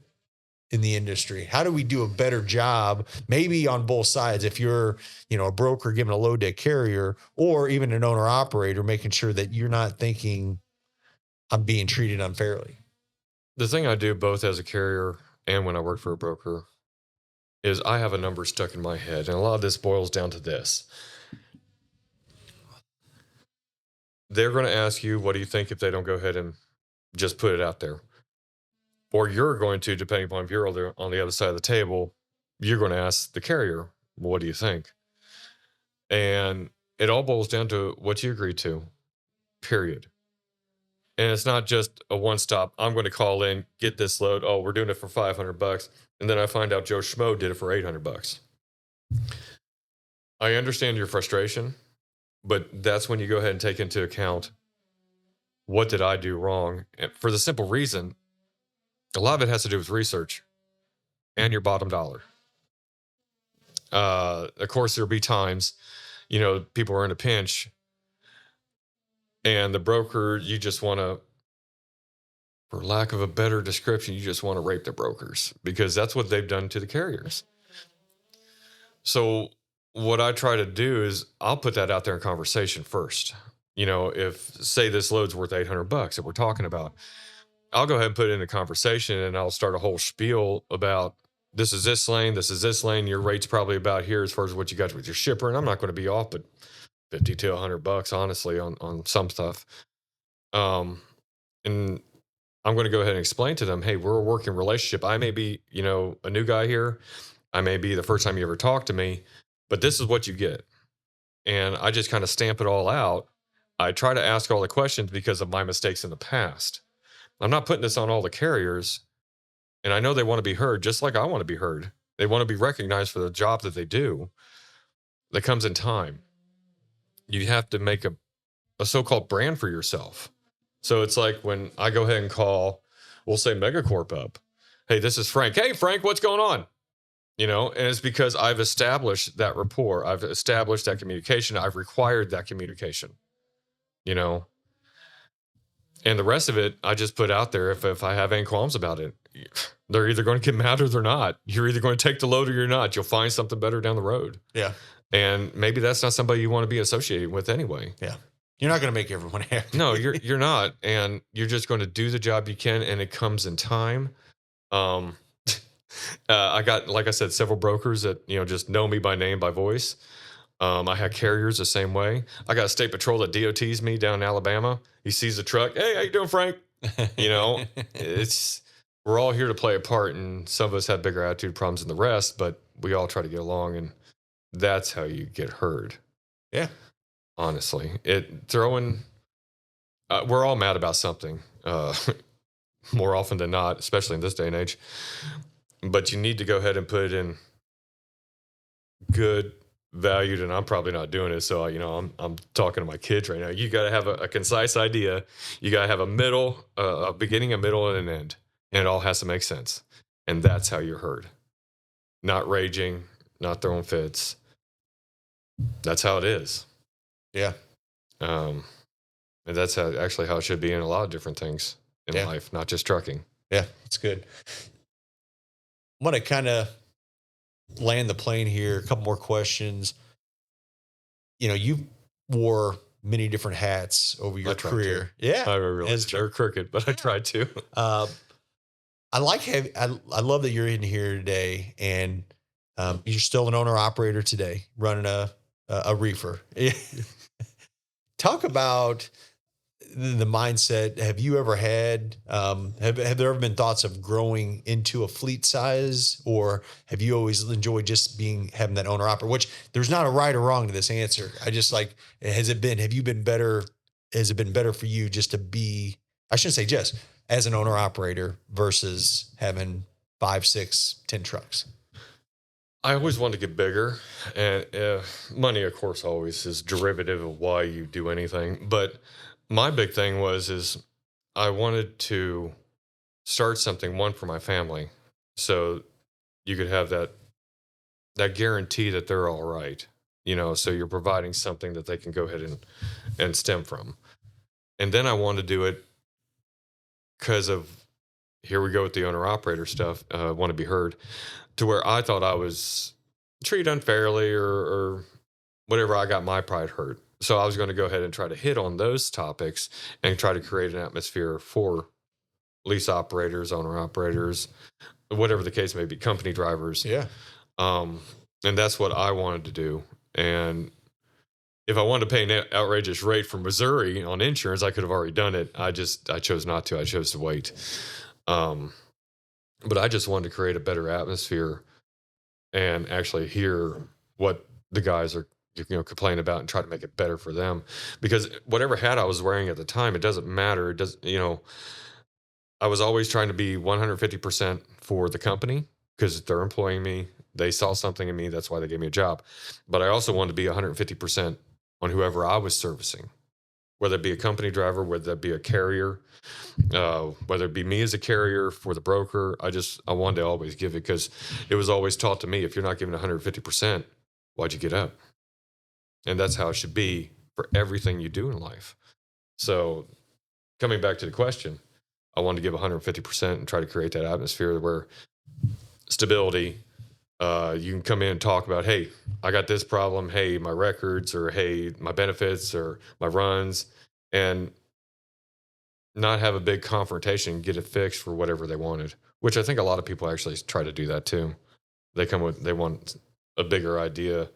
in the industry. How do we do a better job, maybe on both sides? If you're, a broker giving a load to a carrier, or even an owner operator, making sure that you're not thinking I'm being treated unfairly. The thing I do both as a carrier and when I work for a broker is I have a number stuck in my head. And a lot of this boils down to this. They're going to ask you, what do you think, if they don't go ahead and just put it out there? Or you're going to, depending upon if you're on the other side of the table, you're going to ask the carrier, well, what do you think? And it all boils down to what you agree to, period. And it's not just a one-stop, I'm going to call in, get this load. Oh, we're doing it for $500. And then I find out Joe Schmo did it for $800. I understand your frustration, but that's when you go ahead and take into account, what did I do wrong? And for the simple reason, a lot of it has to do with research and your bottom dollar. Of course, there'll be times, people are in a pinch and the broker, you just want to, for lack of a better description, you just want to rape the brokers, because that's what they've done to the carriers. So what I try to do is I'll put that out there in conversation first. If, say, this load's worth $800 that we're talking about, I'll go ahead and put it in a conversation and I'll start a whole spiel about this is this lane. Your rate's probably about here as far as what you got with your shipper. And I'm not going to be off but $50 to $100, honestly, on some stuff. And I'm going to go ahead and explain to them, hey, we're a working relationship. I may be, a new guy here. I may be the first time you ever talk to me, but this is what you get. And I just kind of stamp it all out. I try to ask all the questions because of my mistakes in the past. I'm not putting this on all the carriers, and I know they want to be heard just like I want to be heard. They want to be recognized for the job that they do. That comes in time. You have to make a so-called brand for yourself. So it's like when I go ahead and call, we'll say Megacorp up. Hey, this is Frank. Hey, Frank, what's going on? And it's because I've established that rapport. I've established that communication. I've required that communication, And the rest of it, I just put out there. If I have any qualms about it, they're either going to get mad or they're not. You're either going to take the load or you're not. You'll find something better down the road. Yeah. And maybe that's not somebody you want to be associated with anyway. Yeah. You're not going to make everyone happy. No, you're not. And you're just going to do the job you can, and it comes in time. I got, like I said, several brokers that, just know me by name, by voice. I had carriers the same way. I got a state patrol that DOTs me down in Alabama. He sees the truck. Hey, how you doing, Frank? We're all here to play a part, and some of us have bigger attitude problems than the rest, but we all try to get along, and that's how you get heard. Yeah. Honestly, we're all mad about something, more often than not, especially in this day and age. But you need to go ahead and put it in good, valued, and I'm probably not doing it. So, I'm talking to my kids right now. You got to have a concise idea. You got to have a beginning, a middle, and an end. And it all has to make sense. And that's how you're heard. Not raging, not throwing fits. That's how it is. Yeah. And that's how it should be in a lot of different things in life, not just trucking. Yeah, that's good. I'm going to kind of land the plane here. A couple more questions. You wore many different hats over your career. Yeah. I realized they're crooked, but I tried to. I love that you're in here today, and you're still an owner operator today, running a reefer. Talk about the mindset. Have you ever had, have there ever been thoughts of growing into a fleet size, or have you always enjoyed just having that owner operator, which there's not a right or wrong to this answer. I just has it been better for you just to be, I shouldn't say just, as an owner operator versus having 5, 6, 10 trucks? I always wanted to get bigger, and money, of course, always is derivative of why you do anything. But my big thing is I wanted to start something, one, for my family, so you could have that guarantee that they're all right. So you're providing something that they can go ahead and stem from. And then I wanted to do it because of, here we go with the owner-operator stuff, want to be heard, to where I thought I was treated unfairly or whatever. I got my pride hurt. So I was going to go ahead and try to hit on those topics and try to create an atmosphere for lease operators, owner-operators, whatever the case may be, company drivers. Yeah. And that's what I wanted to do. And if I wanted to pay an outrageous rate for Missouri on insurance, I could have already done it. I chose not to. I chose to wait. But I just wanted to create a better atmosphere and actually hear what the guys are, complain about and try to make it better for them. Because whatever hat I was wearing at the time, it doesn't matter. It doesn't, I was always trying to be 150% for the company because they're employing me. They saw something in me. That's why they gave me a job. But I also wanted to be 150% on whoever I was servicing, whether it be a company driver, whether it be a carrier, whether it be me as a carrier for the broker. I wanted to always give it because it was always taught to me, if you're not giving 150%, why'd you get up? And that's how it should be for everything you do in life. So coming back to the question, I wanted to give 150% and try to create that atmosphere where stability, you can come in and talk about, hey, I got this problem. Hey, my records, or hey, my benefits, or my runs, and not have a big confrontation, get it fixed for whatever they wanted, which I think a lot of people actually try to do that too. They want a bigger idea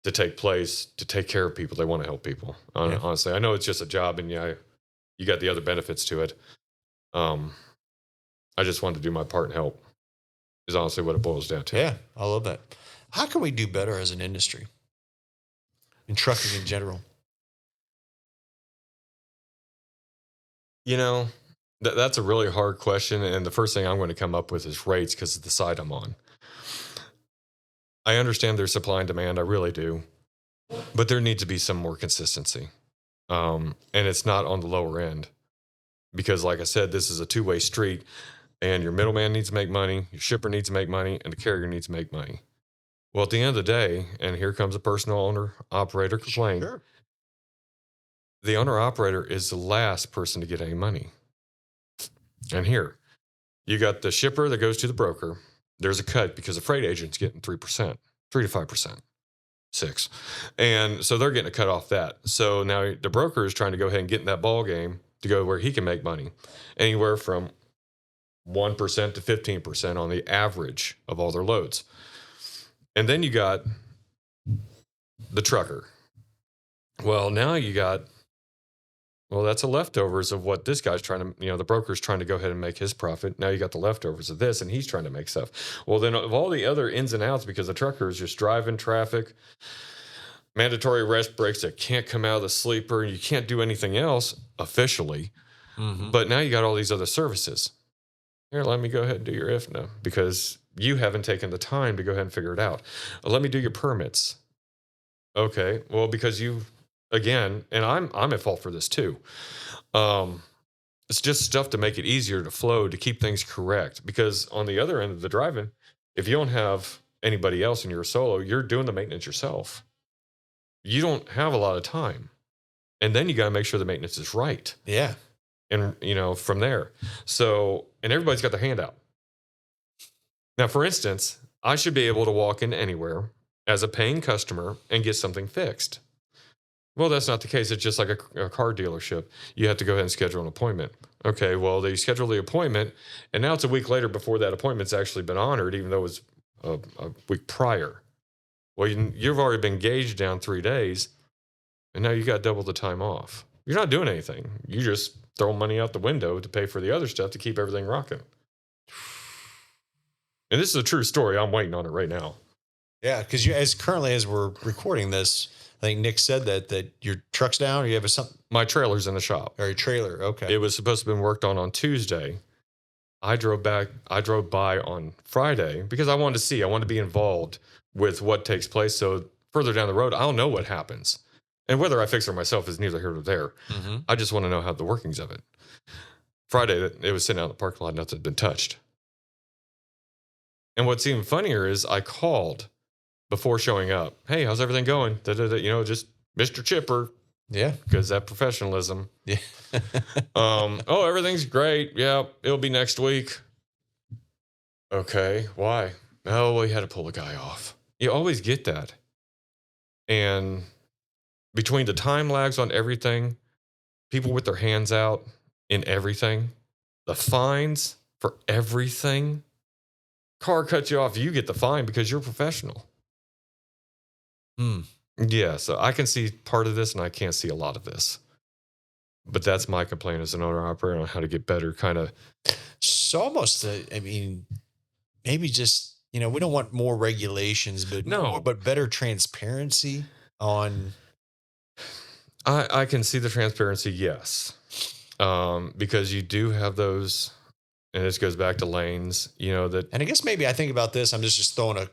to take place, to take care of people. They want to help people. Yeah. Honestly, I know it's just a job, and you got the other benefits to it. I just wanted to do my part and help, is honestly what it boils down to. Yeah, I love that. How can we do better as an industry in trucking in general? That's a really hard question. And the first thing I'm going to come up with is rates, because of the side I'm on. I understand there's supply and demand. I really do. But there needs to be some more consistency. And it's not on the lower end. Because like I said, this is a two-way street. And your middleman needs to make money, your shipper needs to make money, and the carrier needs to make money. Well, at the end of the day, and here comes a personal owner-operator complaint, Sure. The owner-operator is the last person to get any money. And here, you got the shipper that goes to the broker. There's a cut because the freight agent's getting 3%, 3 to 5%, 6%. And so they're getting a cut off that. So now the broker is trying to go ahead and get in that ball game to go where he can make money, anywhere from 1% to 15% on the average of all their loads. And then you got the trucker. Well, now you got, that's the leftovers of what this guy's trying to, the broker's trying to go ahead and make his profit. Now you got the leftovers of this, and he's trying to make stuff. Well, then of all the other ins and outs, because the trucker is just driving traffic, mandatory rest breaks that can't come out of the sleeper, and you can't do anything else officially. Mm-hmm. But now you got all these other services. Here, let me go ahead and do your IFNA because you haven't taken the time to go ahead and figure it out. Let me do your permits. Okay, well, because again, and I'm at fault for this too. It's just stuff to make it easier to flow, to keep things correct. Because on the other end of the driving, if you don't have anybody else and you're a solo, you're doing the maintenance yourself. You don't have a lot of time. And then you got to make sure the maintenance is right. Yeah. And, from there. So, and everybody's got their hand out. Now, for instance, I should be able to walk in anywhere as a paying customer and get something fixed. Well, that's not the case. It's just like a car dealership. You have to go ahead and schedule an appointment. Okay, well, they schedule the appointment, and now it's a week later before that appointment's actually been honored, even though it was a week prior. Well, you've already been gauged down 3 days, and now you got double the time off. You're not doing anything. You just throw money out the window to pay for the other stuff to keep everything rocking. And this is a true story. I'm waiting on it right now. Yeah, because as we're recording this, I think Nick said that your truck's down, or you have something. My trailer's in the shop. Or your trailer, okay. It was supposed to have been worked on Tuesday. I drove by on Friday because I wanted to be involved with what takes place. So further down the road, I'll know what happens. And whether I fix it myself is neither here nor there. Mm-hmm. I just want to know how the workings of it. Friday, it was sitting out in the parking lot, nothing had been touched. And what's even funnier is I called before showing up. Hey, how's everything going? Just Mr. Chipper. Yeah. Because that professionalism. Yeah. Oh, everything's great. Yeah, it'll be next week. Okay, why? Oh, we had to pull a guy off. You always get that. And between the time lags on everything, people with their hands out in everything, the fines for everything, car cuts you off, you get the fine because you're a professional. Yeah, so I can see part of this and I can't see a lot of this. But that's my complaint as an owner operator on how to get better kind of. So almost, maybe just, we don't want more regulations, but better transparency on. I can see the transparency, yes. Because you do have those, and this goes back to lanes, that. And I guess maybe I think about this, I'm just throwing a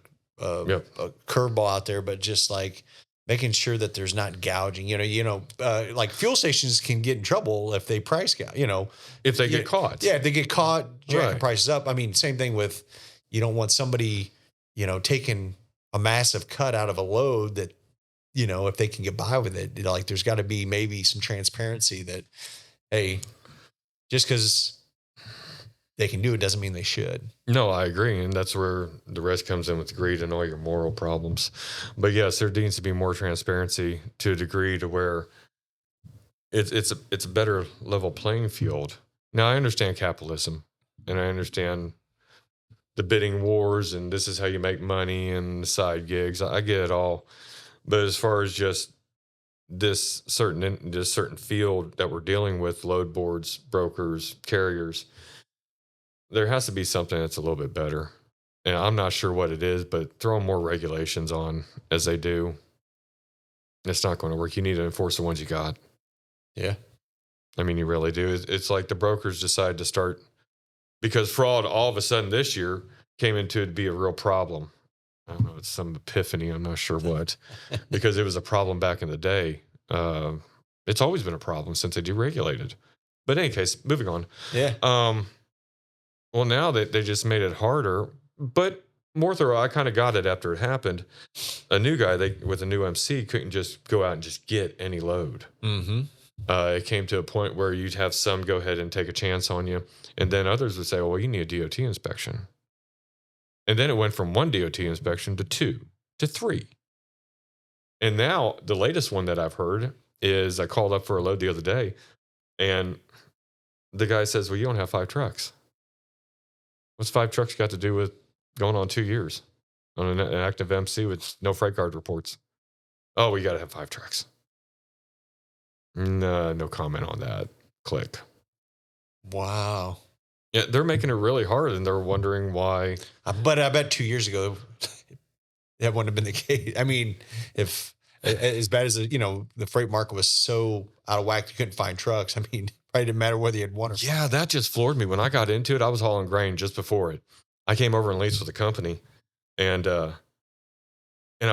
curveball out there, but just like making sure that there's not gouging, like fuel stations can get in trouble if they price gouge, if they get caught. Yeah. If they get caught, jacking prices up. I mean, same thing with, you don't want somebody, taking a massive cut out of a load that, if they can get by with it, like there's got to be maybe some transparency that, hey, just because they can do it doesn't mean they should. No, I agree. And that's where the rest comes in with greed and all your moral problems. But yes, there needs to be more transparency to a degree to where it's a better level playing field. Now, I understand capitalism and I understand the bidding wars and this is how you make money and side gigs. I get it all. But as far as just this certain field that we're dealing with, load boards, brokers, carriers, there has to be something that's a little bit better. And I'm not sure what it is, but throw more regulations on as they do. It's not going to work. You need to enforce the ones you got. Yeah. I mean, you really do. It's like the brokers decide to start, because fraud all of a sudden this year came into it to be a real problem. I don't know, it's some epiphany, I'm not sure what, because it was a problem back in the day. It's always been a problem since they deregulated. But in any case, moving on. Yeah. Well, now that they just made it harder, but more thorough, I kind of got it after it happened. A new guy with a new MC couldn't just go out and just get any load. Mm-hmm. It came to a point where you'd have some go ahead and take a chance on you, and then others would say, well, you need a DOT inspection. And then it went from 1 DOT inspection to 2 to 3. And now the latest one that I've heard is I called up for a load the other day, and the guy says, well, you don't have 5 trucks. What's 5 trucks got to do with going on 2 years on an active MC with no freight card reports? Oh, we got to have 5 trucks. No comment on that. Click. Wow. Yeah, they're making it really hard, and they're wondering why. But I bet 2 years ago, that wouldn't have been the case. I mean, if as bad as the freight market was so out of whack, you couldn't find trucks. I mean, probably didn't matter whether you had one or yeah, that just floored me. When I got into it, I was hauling grain just before it. I came over and leased with a company, and I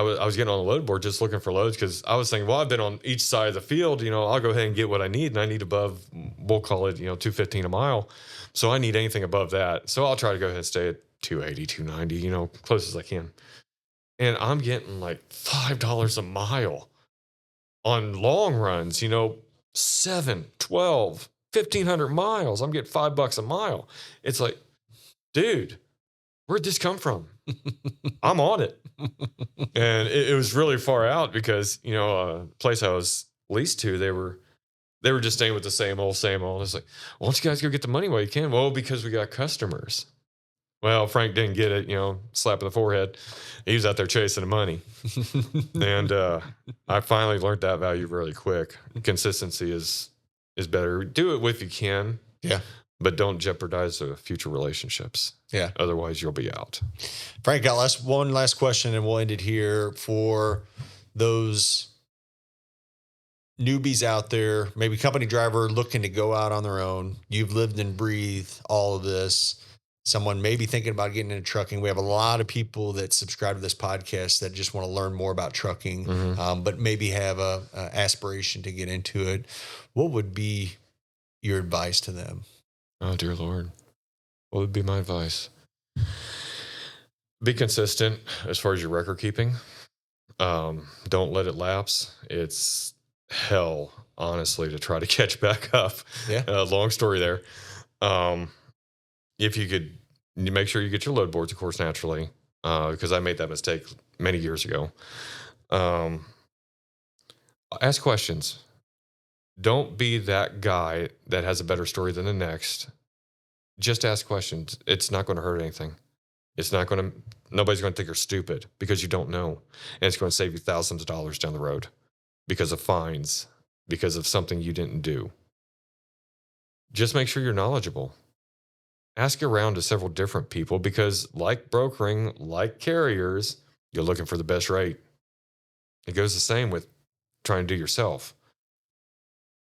was getting on the load board just looking for loads because I was saying, well, I've been on each side of the field. I'll go ahead and get what I need, and I need above, we'll call it, $2.15 a mile. So I need anything above that. So I'll try to go ahead and stay at $2.80, $2.90, close as I can. And I'm getting like $5 a mile on long runs, 7, 12, 1,500 miles. I'm getting $5 a mile. It's like, dude, where'd this come from? I'm on it. And it was really far out because, a place I was leased to, they were just staying with the same old. It's like, why don't you guys go get the money while you can? Well, because we got customers. Well, Frank didn't get it, slap in the forehead. He was out there chasing the money. And I finally learned that value really quick. Consistency is better. Do it if you can. Yeah. But don't jeopardize the future relationships. Yeah. Otherwise, you'll be out. Frank, got one last question, and we'll end it here for those newbies out there, maybe company driver looking to go out on their own. You've lived and breathed all of this. Someone maybe thinking about getting into trucking. We have a lot of people that subscribe to this podcast that just want to learn more about trucking, but maybe have a aspiration to get into it. What would be your advice to them? Oh, dear Lord. What would be my advice? Be consistent as far as your record keeping. Don't let it lapse. It's hell, honestly, to try to catch back up. Yeah. Long story there. If you could make sure you get your load boards, of course, naturally, because I made that mistake many years ago. Ask questions. Don't be that guy that has a better story than the next. Just ask questions. It's not going to hurt anything. Nobody's going to think you're stupid because you don't know. And it's going to save you thousands of dollars down the road because of fines, because of something you didn't do. Just make sure you're knowledgeable. Ask around to several different people because, like brokering, like carriers, you're looking for the best rate. It goes the same with trying to do yourself.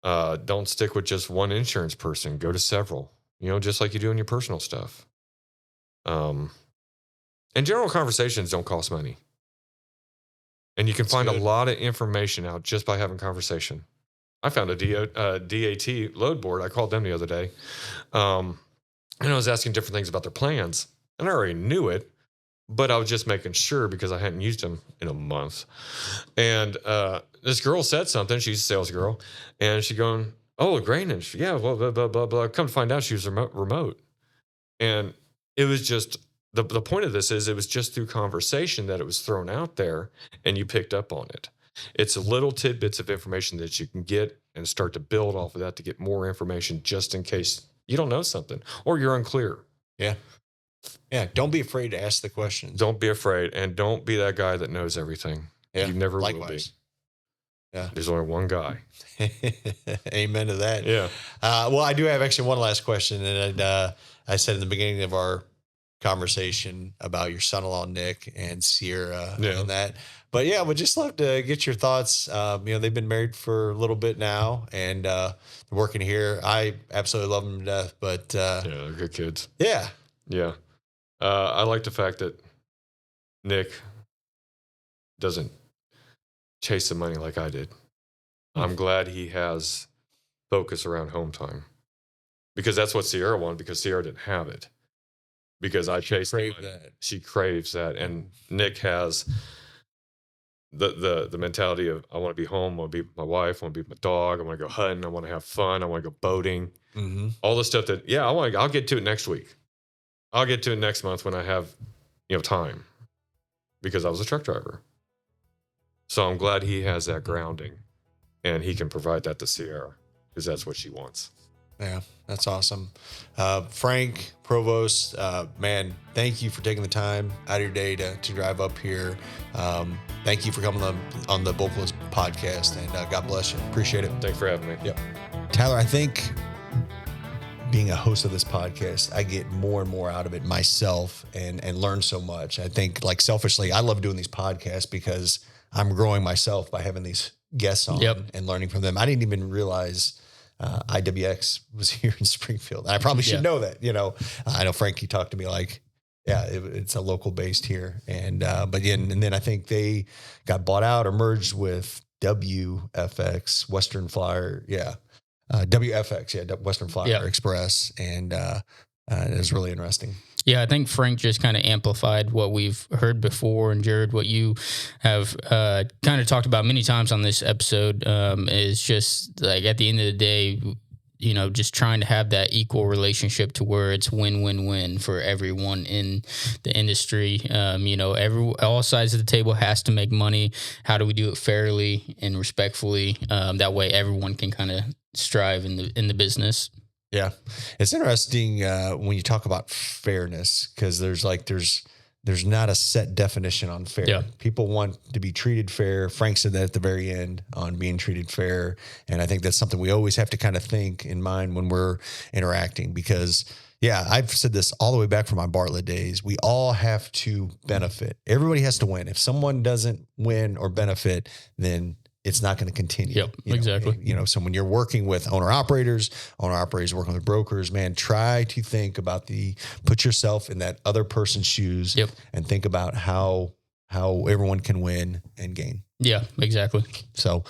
Don't stick with just one insurance person. Go to several, just like you do in your personal stuff. And general conversations don't cost money. And you can find a lot of information out just by having conversation. I found a DAT load board. I called them the other day. And I was asking different things about their plans. And I already knew it, but I was just making sure because I hadn't used them in a month. And this girl said something. She's a sales girl. And she going, oh, Grainage. Yeah, blah, blah, blah, blah, blah. Come to find out she was remote. And it was just, the point of this is it was just through conversation that it was thrown out there and you picked up on it. It's little tidbits of information that you can get and start to build off of that to get more information just in case you don't know something or you're unclear. Yeah. Yeah. Don't be afraid to ask the questions. Don't be afraid. And don't be that guy that knows everything. Yeah. You never will be. Yeah. There's only one guy. Amen to that. Yeah. Well, I do have actually one last question. And I said in the beginning of our conversation about your son-in-law, Nick, and Sierra and that. But yeah, I would just love to get your thoughts. They've been married for a little bit now and they're working here. I absolutely love them to death, but they're good kids. Yeah. Yeah. I like the fact that Nick doesn't chase the money like I did. I'm glad he has focus around home time because that's what Sierra wanted because Sierra didn't have it. Because I chased that. She craves that. And Nick has the mentality of I want to be home, I want to be with my wife, I want to be with my dog, I want to go hunting, I want to have fun, I want to go boating. Mm-hmm. All the stuff that, I'll get to it next week. I'll get to it next month when I have, time. Because I was a truck driver. So I'm glad he has that grounding and he can provide that to Sierra because that's what she wants. Yeah, that's awesome. Frank Provost, man, thank you for taking the time out of your day to drive up here. Thank you for coming on the BulkLoads Podcast, and God bless you. Appreciate it. Thanks for having me. Yep. Tyler, I think being a host of this podcast, I get more and more out of it myself and learn so much. I think, like, selfishly, I love doing these podcasts because I'm growing myself by having these guests on and learning from them. I didn't even realize IWX was here in Springfield. I probably should know that, I know Frankie talked to me like, it's a local based here. And, and then I think they got bought out or merged with WFX, Western Flyer. Yeah. WFX. Western Flyer Express. And, it was really interesting. Yeah, I think Frank just kind of amplified what we've heard before. And Jared, what you have kind of talked about many times on this episode is just like at the end of the day, just trying to have that equal relationship to where it's win-win-win for everyone in the industry. All sides of the table has to make money. How do we do it fairly and respectfully? That way everyone can kind of strive in the business. Yeah. It's interesting when you talk about fairness, because there's not a set definition on fair. Yeah. People want to be treated fair. Frank said that at the very end on being treated fair. And I think that's something we always have to kind of think in mind when we're interacting, because I've said this all the way back from my Bartlett days. We all have to benefit. Everybody has to win. If someone doesn't win or benefit, then it's not going to continue. Yep, exactly. So when you're working with owner operators working with brokers, man, try to think about put yourself in that other person's shoes and think about how everyone can win and gain. Yeah, exactly. So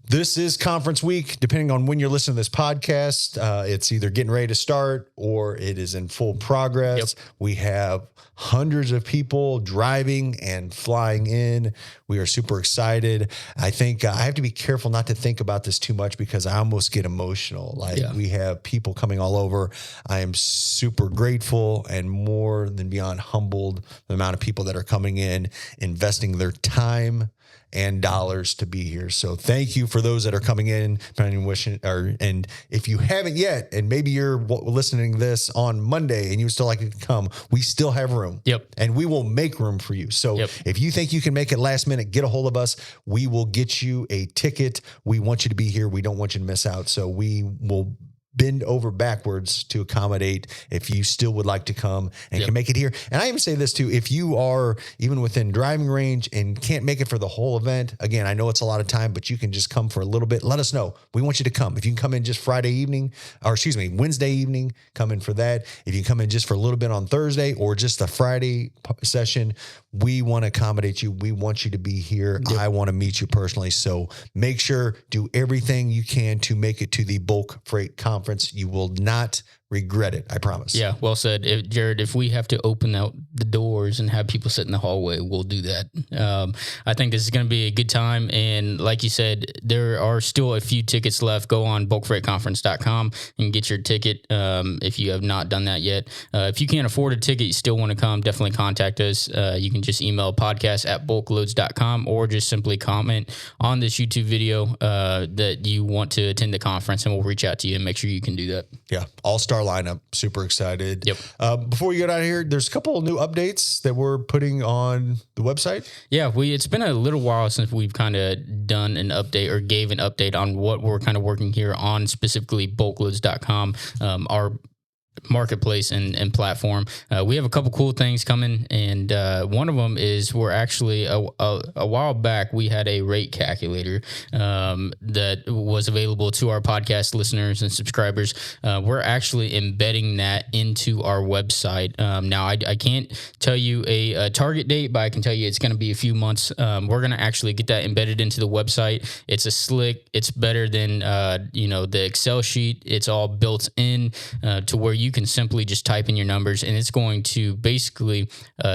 this is conference week. Depending on when you're listening to this podcast, it's either getting ready to start or it is in full progress. Yep. We have hundreds of people driving and flying in. We are super excited. I think I have to be careful not to think about this too much because I almost get emotional. We have people coming all over. I am super grateful and more than beyond humbled the amount of people that are coming in, investing their time and dollars to be here. So thank you for those that are coming in, and if you haven't yet, and maybe you're listening to this on Monday and you would still like to come, we still have room. Yep. And we will make room for you. So if you think you can make it last minute, get a hold of us. We will get you a ticket. We want you to be here. We don't want you to miss out. So we will bend over backwards to accommodate if you still would like to come and can make it here. And I even say this too, if you are even within driving range and can't make it for the whole event, again, I know it's a lot of time, but you can just come for a little bit. Let us know. We want you to come. If you can come in just Wednesday evening, come in for that. If you come in just for a little bit on Thursday or just the Friday session, we want to accommodate you. We want you to be here. Yep. I want to meet you personally. So make sure, do everything you can to make it to the Bulk Freight Conference. You will not regret it. I promise. Yeah. Well said. Jared, if we have to open out the doors and have people sit in the hallway, we'll do that. I think this is going to be a good time. And like you said, there are still a few tickets left. Go on bulkfreightconference.com and get your ticket. If you have not done that yet, if you can't afford a ticket, you still want to come, definitely contact us. You can just email podcast@bulkloads.com or just simply comment on this YouTube video that you want to attend the conference, and we'll reach out to you and make sure you can do that. Yeah. All-star lineup. Super excited. Yep. Before we get out of here, there's a couple of new updates that we're putting on the website. Yeah, it's been a little while since we've kind of done an update or gave an update on what we're kind of working here on, specifically bulkloads.com, our marketplace and platform. We have a couple cool things coming, and one of them is we're actually a while back we had a rate calculator that was available to our podcast listeners and subscribers. We're actually embedding that into our website. Now I can't tell you a target date, but I can tell you it's going to be a few months. We're going to actually get that embedded into the website. It's it's better than the Excel sheet. It's all built in to where you can simply just type in your numbers, and it's going to basically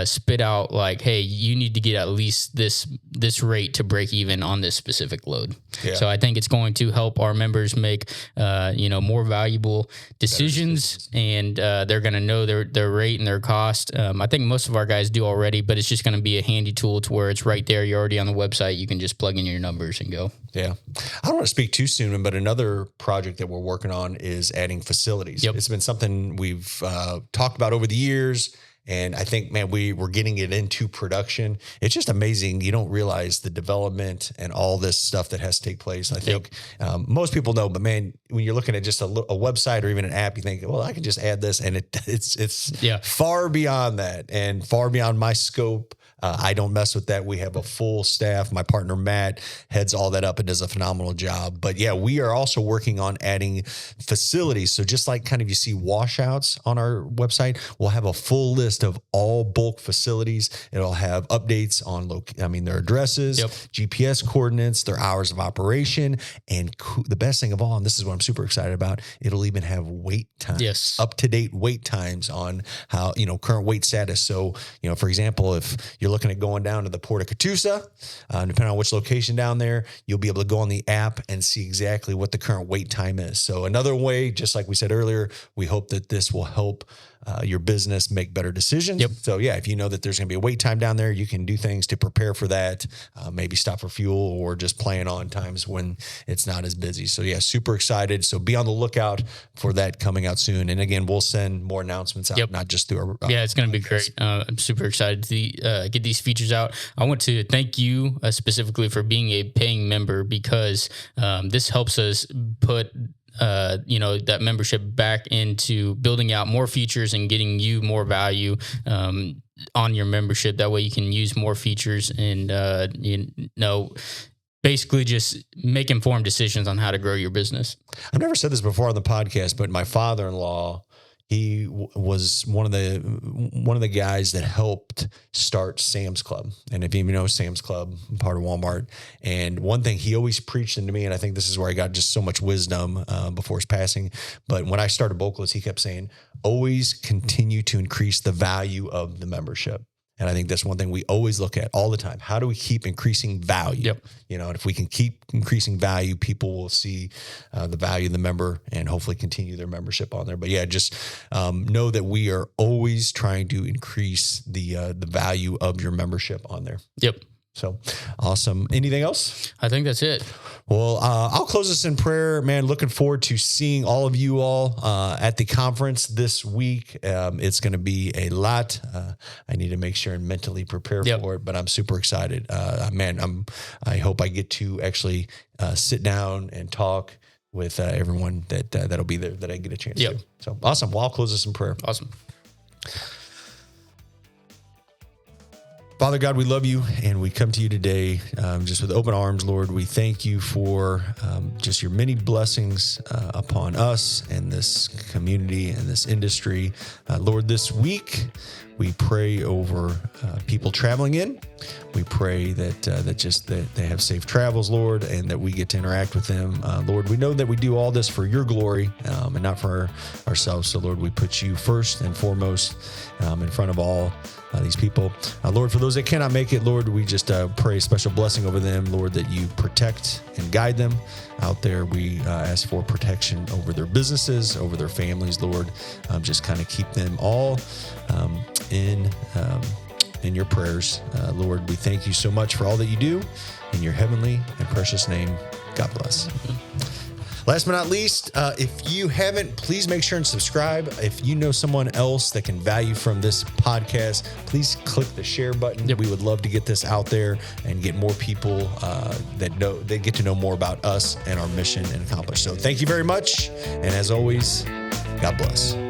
spit out like, hey, you need to get at least this rate to break even on this specific load. Yeah. So I think it's going to help our members make more valuable decisions, and they're going to know their rate and their cost. I think most of our guys do already, but it's just going to be a handy tool to where it's right there. You're already on the website. You can just plug in your numbers and go. Yeah. I don't want to speak too soon, but another project that we're working on is adding facilities. Yep. It's been something we've talked about over the years. And I think, man, we're getting it into production. It's just amazing. You don't realize the development and all this stuff that has to take place. I think most people know, but man, when you're looking at just a website or even an app, you think, well, I can just add this, and it's far beyond that and far beyond my scope. I don't mess with that. We have a full staff. My partner, Matt, heads all that up and does a phenomenal job. But yeah, we are also working on adding facilities. So just like kind of you see washouts on our website, we'll have a full list of all bulk facilities. It'll have updates on their addresses, GPS coordinates, their hours of operation, and the best thing of all, and this is what I'm super excited about, it'll even have wait times, up-to-date wait times on how, current wait status. So, for example, if you're looking at going down to the Port of Catoosa, depending on which location down there, you'll be able to go on the app and see exactly what the current wait time is. So another way, just like we said earlier, we hope that this will help your business make better decisions. Yep. So yeah, if you know that there's going to be a wait time down there, you can do things to prepare for that. Maybe stop for fuel or just plan on times when it's not as busy. So yeah, super excited. So be on the lookout for that coming out soon. And again, we'll send more announcements out, not just through our it's going to be great. I'm super excited to get these features out. I want to thank you specifically for being a paying member, because this helps us put that membership back into building out more features and getting you more value on your membership. That way you can use more features and, basically just make informed decisions on how to grow your business. I've never said this before on the podcast, but my father-in-law, he was one of the guys that helped start Sam's Club. And if you even know Sam's Club, part of Walmart. And one thing he always preached into me, and I think this is where I got just so much wisdom before his passing. But when I started BulkLoads, he kept saying, always continue to increase the value of the membership. And I think that's one thing we always look at all the time. How do we keep increasing value? Yep. You know, and if we can keep increasing value, people will see the value of the member and hopefully continue their membership on there. But yeah, just know that we are always trying to increase the value of your membership on there. Yep. So awesome. Anything else? I think that's it. Well, I'll close this in prayer, man. Looking forward to seeing all of you all at the conference this week. It's going to be a lot. I need to make sure and mentally prepare for it, but I'm super excited. Man, I hope I get to actually sit down and talk with everyone that'll be there, that I get a chance to. So awesome. Well, I'll close this in prayer. Awesome. Father God, we love you, and we come to you today just with open arms, Lord. We thank you for just your many blessings upon us and this community and this industry. Lord, this week we pray over people traveling in. We pray that they have safe travels, Lord, and that we get to interact with them. Lord, we know that we do all this for your glory and not for ourselves. So, Lord, we put you first and foremost in front of all these people. Lord, for those that cannot make it, Lord, we just pray a special blessing over them, Lord, that you protect and guide them out there. We ask for protection over their businesses, over their families, Lord. Just kind of keep them all in your prayers. Lord, we thank you so much for all that you do. In your heavenly and precious name, God bless. Last but not least, if you haven't, please make sure and subscribe. If you know someone else that can value from this podcast, please click the share button. We would love to get this out there and get more people that get to know more about us and our mission and accomplish. So thank you very much. And as always, God bless.